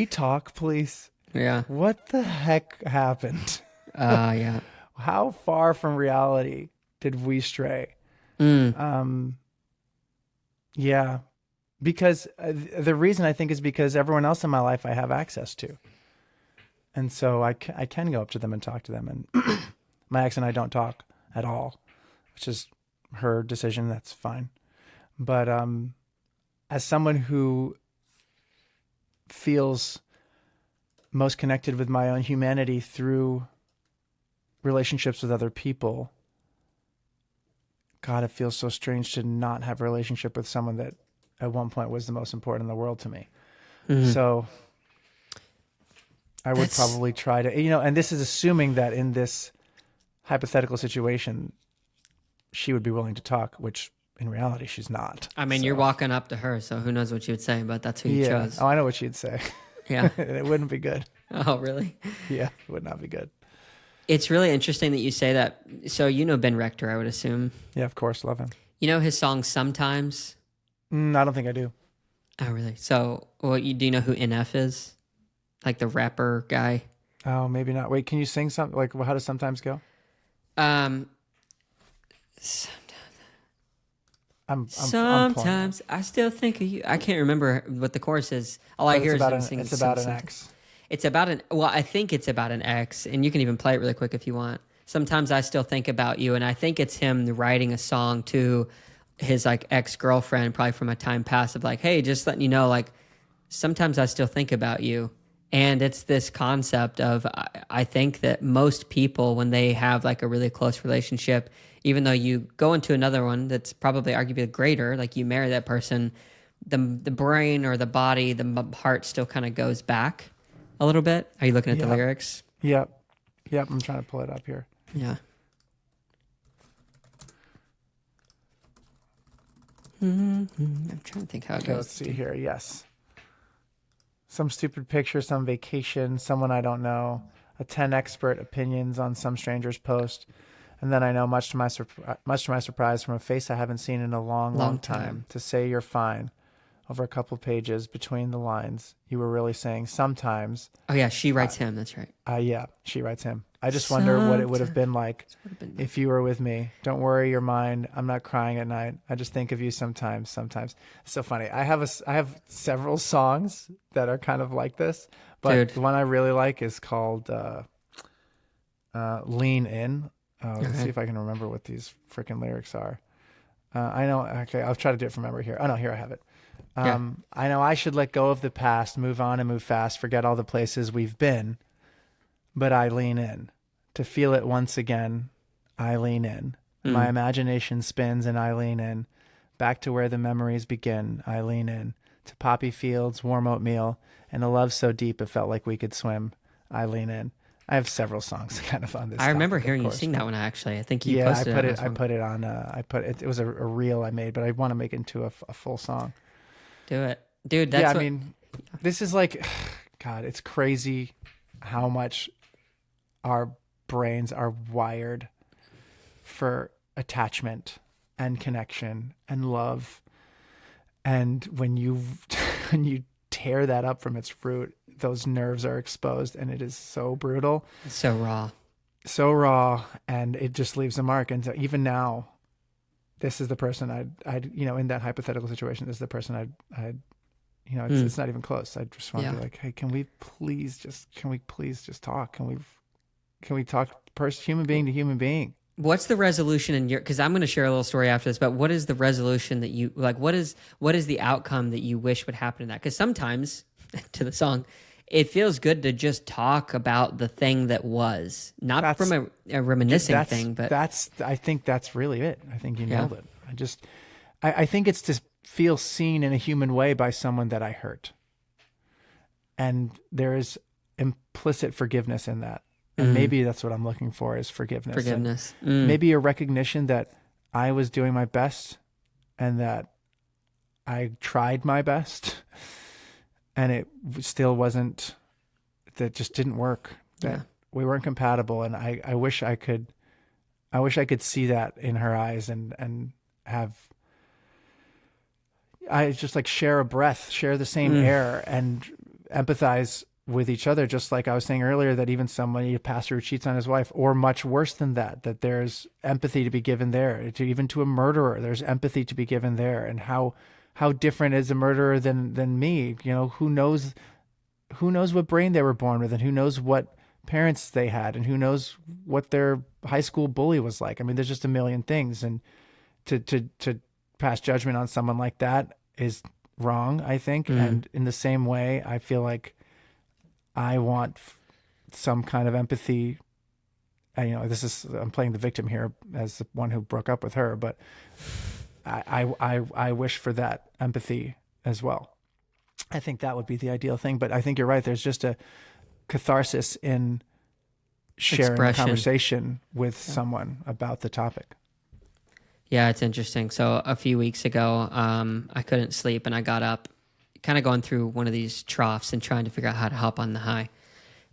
talk, please? Yeah. What the heck happened? Yeah. How far from reality did we stray? Yeah. Because the reason I think is because everyone else in my life I have access to. And so I can go up to them and talk to them. And my ex and I don't talk at all, which is her decision. That's fine. But as someone who feels most connected with my own humanity through relationships with other people, God, it feels so strange to not have a relationship with someone that at one point was the most important in the world to me. So I would probably try to, and this is assuming that in this hypothetical situation, she would be willing to talk, which in reality, she's not. I mean, you're walking up to her, so who knows what she would say, but that's who you chose. Oh, I know what she'd say. Yeah. It wouldn't be good. Oh, really? Yeah, it would not be good. It's really interesting that you say that. So you know Ben Rector, I would assume. Yeah, of course. Love him. You know his song Sometimes? I don't think I do. Oh, really? So, do you know who NF is? Like the rapper guy? Oh, maybe not. Wait, can you sing something? Like, how does Sometimes go? Sometimes I still think of you. I can't remember what the chorus is. All I hear is him singing. It's about an ex. It's about I think it's about an ex, and you can even play it really quick if you want. Sometimes I still think about you, and I think it's him writing a song to his like ex-girlfriend, probably from a time past, of like, hey, just letting you know, like, sometimes I still think about you. And it's this concept of, I think that most people, when they have like a really close relationship, even though you go into another one that's probably arguably greater, like you marry that person, the brain or the body, the heart still kind of goes back a little bit. Are you looking at the lyrics? Yep. I'm trying to pull it up here. Yeah. I'm trying to think how it goes. Let's see here. Yes. Some stupid picture, some vacation, someone I don't know, a 10 expert opinions on some stranger's post. And then I know, much to my surprise, from a face I haven't seen in a long time, to say you're fine. Over a couple pages between the lines, you were really saying sometimes. Oh, yeah, she writes him. That's right. Yeah, she writes him. I just wonder what it would have been like if you were with me. Don't worry your mind. I'm not crying at night. I just think of you sometimes. It's so funny. I have several songs that are kind of like this, but the one I really like is called Lean In. Let's see if I can remember what these freaking lyrics are. I know. Okay, I'll try to do it from memory here. Oh no, here I have it. Yeah. I know I should let go of the past, move on and move fast, forget all the places we've been, but I lean in. To feel it once again, I lean in. My imagination spins and I lean in. Back to where the memories begin, I lean in. To poppy fields, warm oatmeal, and a love so deep it felt like we could swim, I lean in. I have several songs kind of on this. I remember topic, hearing you course, sing that one actually. I think you yeah, posted it. I put it on. I put it. It was a reel I made, but I want to make it into a full song. Do it, dude. That's yeah. I mean, this is like, God, it's crazy how much our brains are wired for attachment and connection and love, and when you when you tear that up from its root, those nerves are exposed, and it is so brutal, so raw, and it just leaves a mark. And so even now, this is the person I'd in that hypothetical situation, this is the person I'd it's not even close. I just want to be like, hey, can we please just talk? Can we talk human being to human being? What's the resolution in your, because I'm going to share a little story after this, but what is the resolution that you like? What is the outcome that you wish would happen in that? Because sometimes to the song, it feels good to just talk about the thing that was, not from a reminiscing thing, but I think that's really it. I think you nailed it. I think it's to feel seen in a human way by someone that I hurt. And there is implicit forgiveness in that. And maybe that's what I'm looking for, is forgiveness. Maybe a recognition that I was doing my best and that I tried my best and it still wasn't, that just didn't work, that we weren't compatible. And I wish I could see that in her eyes and I just like share a breath, share the same air, and empathize with each other, just like I was saying earlier, that even somebody, a pastor who cheats on his wife, or much worse than that there's empathy to be given there. Even to a murderer, there's empathy to be given there. And how different is a murderer than me? Who knows what brain they were born with, and who knows what parents they had, and who knows what their high school bully was like. I mean, there's just a million things, and to pass judgment on someone like that is wrong, I think. And in the same way, I feel like I want some kind of empathy. I'm playing the victim here as the one who broke up with her, but I wish for that empathy as well. I think that would be the ideal thing. But I think you're right. There's just a catharsis in sharing a conversation with someone about the topic. Yeah, it's interesting. So a few weeks ago, I couldn't sleep, and I got up, kind of going through one of these troughs and trying to figure out how to hop on the high.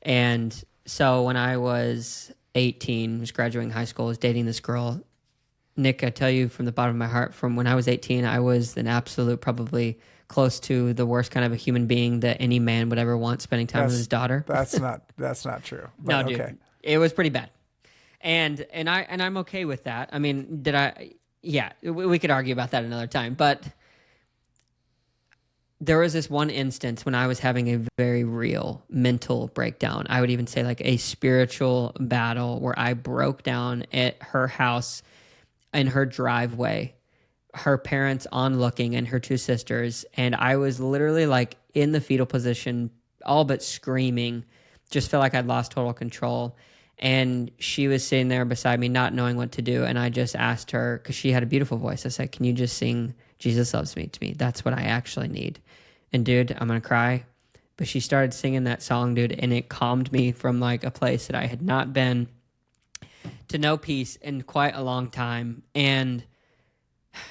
And so when I was 18, was graduating high school, was dating this girl. Nick, I tell you from the bottom of my heart, from when I was 18, I was an absolute, probably close to the worst kind of a human being that any man would ever want, spending time with his daughter. That's not true. No, dude, okay. It was pretty bad. And I'm okay with that. I mean, yeah, we could argue about that another time, but there was this one instance when I was having a very real mental breakdown. I would even say like a spiritual battle, where I broke down at her house in her driveway, her parents onlooking and her two sisters. And I was literally like in the fetal position, all but screaming, just felt like I'd lost total control. And she was sitting there beside me, not knowing what to do. And I just asked her, because she had a beautiful voice, I said, can you just sing Jesus Loves Me to me? That's what I actually need. And dude, I'm going to cry. But she started singing that song, dude, and it calmed me from like a place that I had not been to no peace in quite a long time. And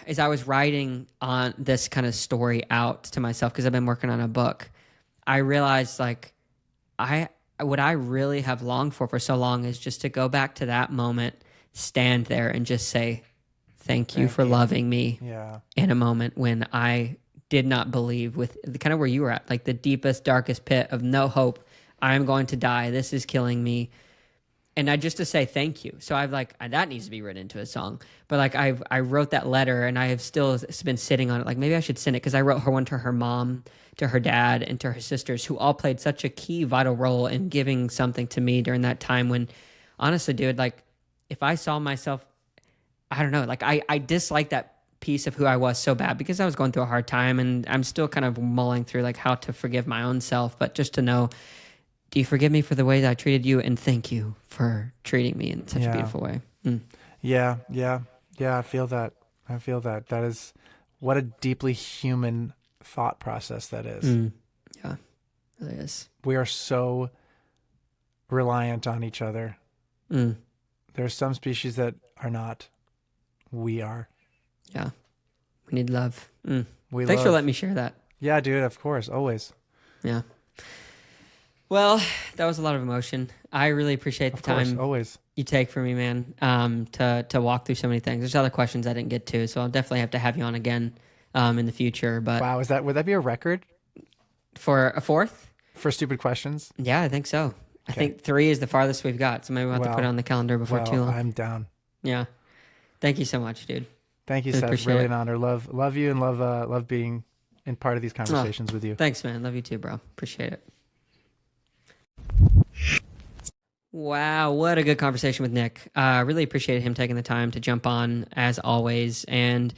as I was writing on this kind of story out to myself, because I've been working on a book, I realized like what I really have longed for so long is just to go back to that moment, stand there and just say, thank you for loving me in a moment when I did not believe, with the kind of where you were at, like the deepest, darkest pit of no hope. I'm going to die. This is killing me. And just to say thank you. So I've like, that needs to be written into a song. But like I wrote that letter, and I have still been sitting on it. Like maybe I should send it, because I wrote one to her mom, to her dad, and to her sisters, who all played such a key, vital role in giving something to me during that time when, honestly, dude, like if I saw myself, I don't know, like I dislike that piece of who I was so bad because I was going through a hard time, and I'm still kind of mulling through like how to forgive my own self. But just to know, do you forgive me for the way that I treated you? And thank you for treating me in such a beautiful way. Yeah. I feel that. That is what a deeply human thought process that is. Yeah, it really is. We are so reliant on each other. There's some species that are not. We are. Yeah. We need love. Thanks Love. for letting me share that. Yeah, dude, of course. Always. Yeah. Well, that was a lot of emotion. I really appreciate the time always. you take for me, man, to walk through so many things. There's other questions I didn't get to, so I'll definitely have to have you on again in the future. But wow, would that be a record? For a fourth? For stupid questions? Yeah, I think so. I think 3 is the farthest we've got, so maybe we'll have to put it on the calendar before too long. I'm down. Yeah. Thank you so much, dude. Thank you, Seth. Really an honor. Love you, and love being in part of these conversations with you. Thanks, man. Love you too, bro. Appreciate it. Wow, what a good conversation with Nick. Really appreciated him taking the time to jump on as always. And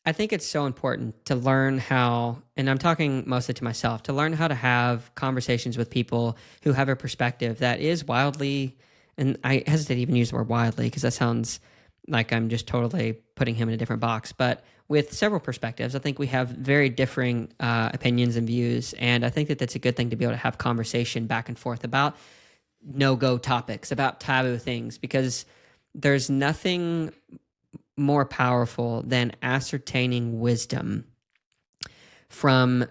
I think it's so important to learn how, and I'm talking mostly to myself, to learn how to have conversations with people who have a perspective that is wildly, and I hesitate to even use the word wildly because that sounds like I'm just totally putting him in a different box. But with several perspectives, I think we have very differing opinions and views. And I think that that's a good thing to be able to have conversation back and forth about no-go topics, about taboo things, because there's nothing more powerful than ascertaining wisdom from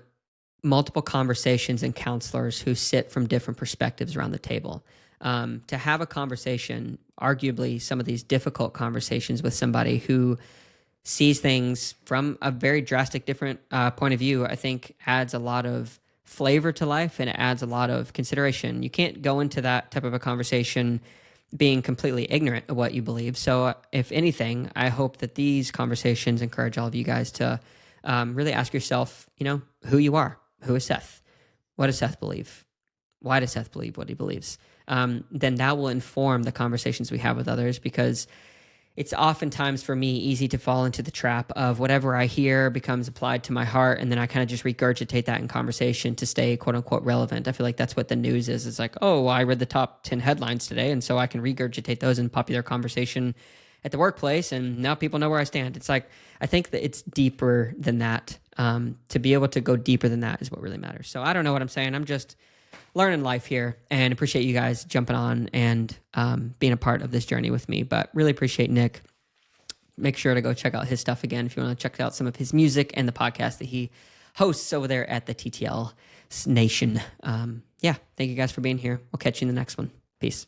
multiple conversations and counselors who sit from different perspectives around the table. To have a conversation, arguably some of these difficult conversations with somebody who sees things from a very drastic different point of view, I think adds a lot of flavor to life, and it adds a lot of consideration. You can't go into that type of a conversation being completely ignorant of what you believe. So if anything, I hope that these conversations encourage all of you guys to really ask yourself, who you are. Who is Seth? What does Seth believe? Why does Seth believe what he believes? Then that will inform the conversations we have with others, because it's oftentimes for me easy to fall into the trap of whatever I hear becomes applied to my heart, and then I kind of just regurgitate that in conversation to stay quote unquote relevant. I feel like that's what the news is. It's like, oh, well, I read the top 10 headlines today, and so I can regurgitate those in popular conversation at the workplace, and now people know where I stand. It's like, I think that it's deeper than that. To be able to go deeper than that is what really matters. So I don't know what I'm saying. I'm just learning life here, and appreciate you guys jumping on and being a part of this journey with me. But really appreciate Nick. Make sure to go check out his stuff again if you want to check out some of his music and the podcast that he hosts over there at the TTL Nation. Thank you guys for being here. We'll catch you in the next one. Peace.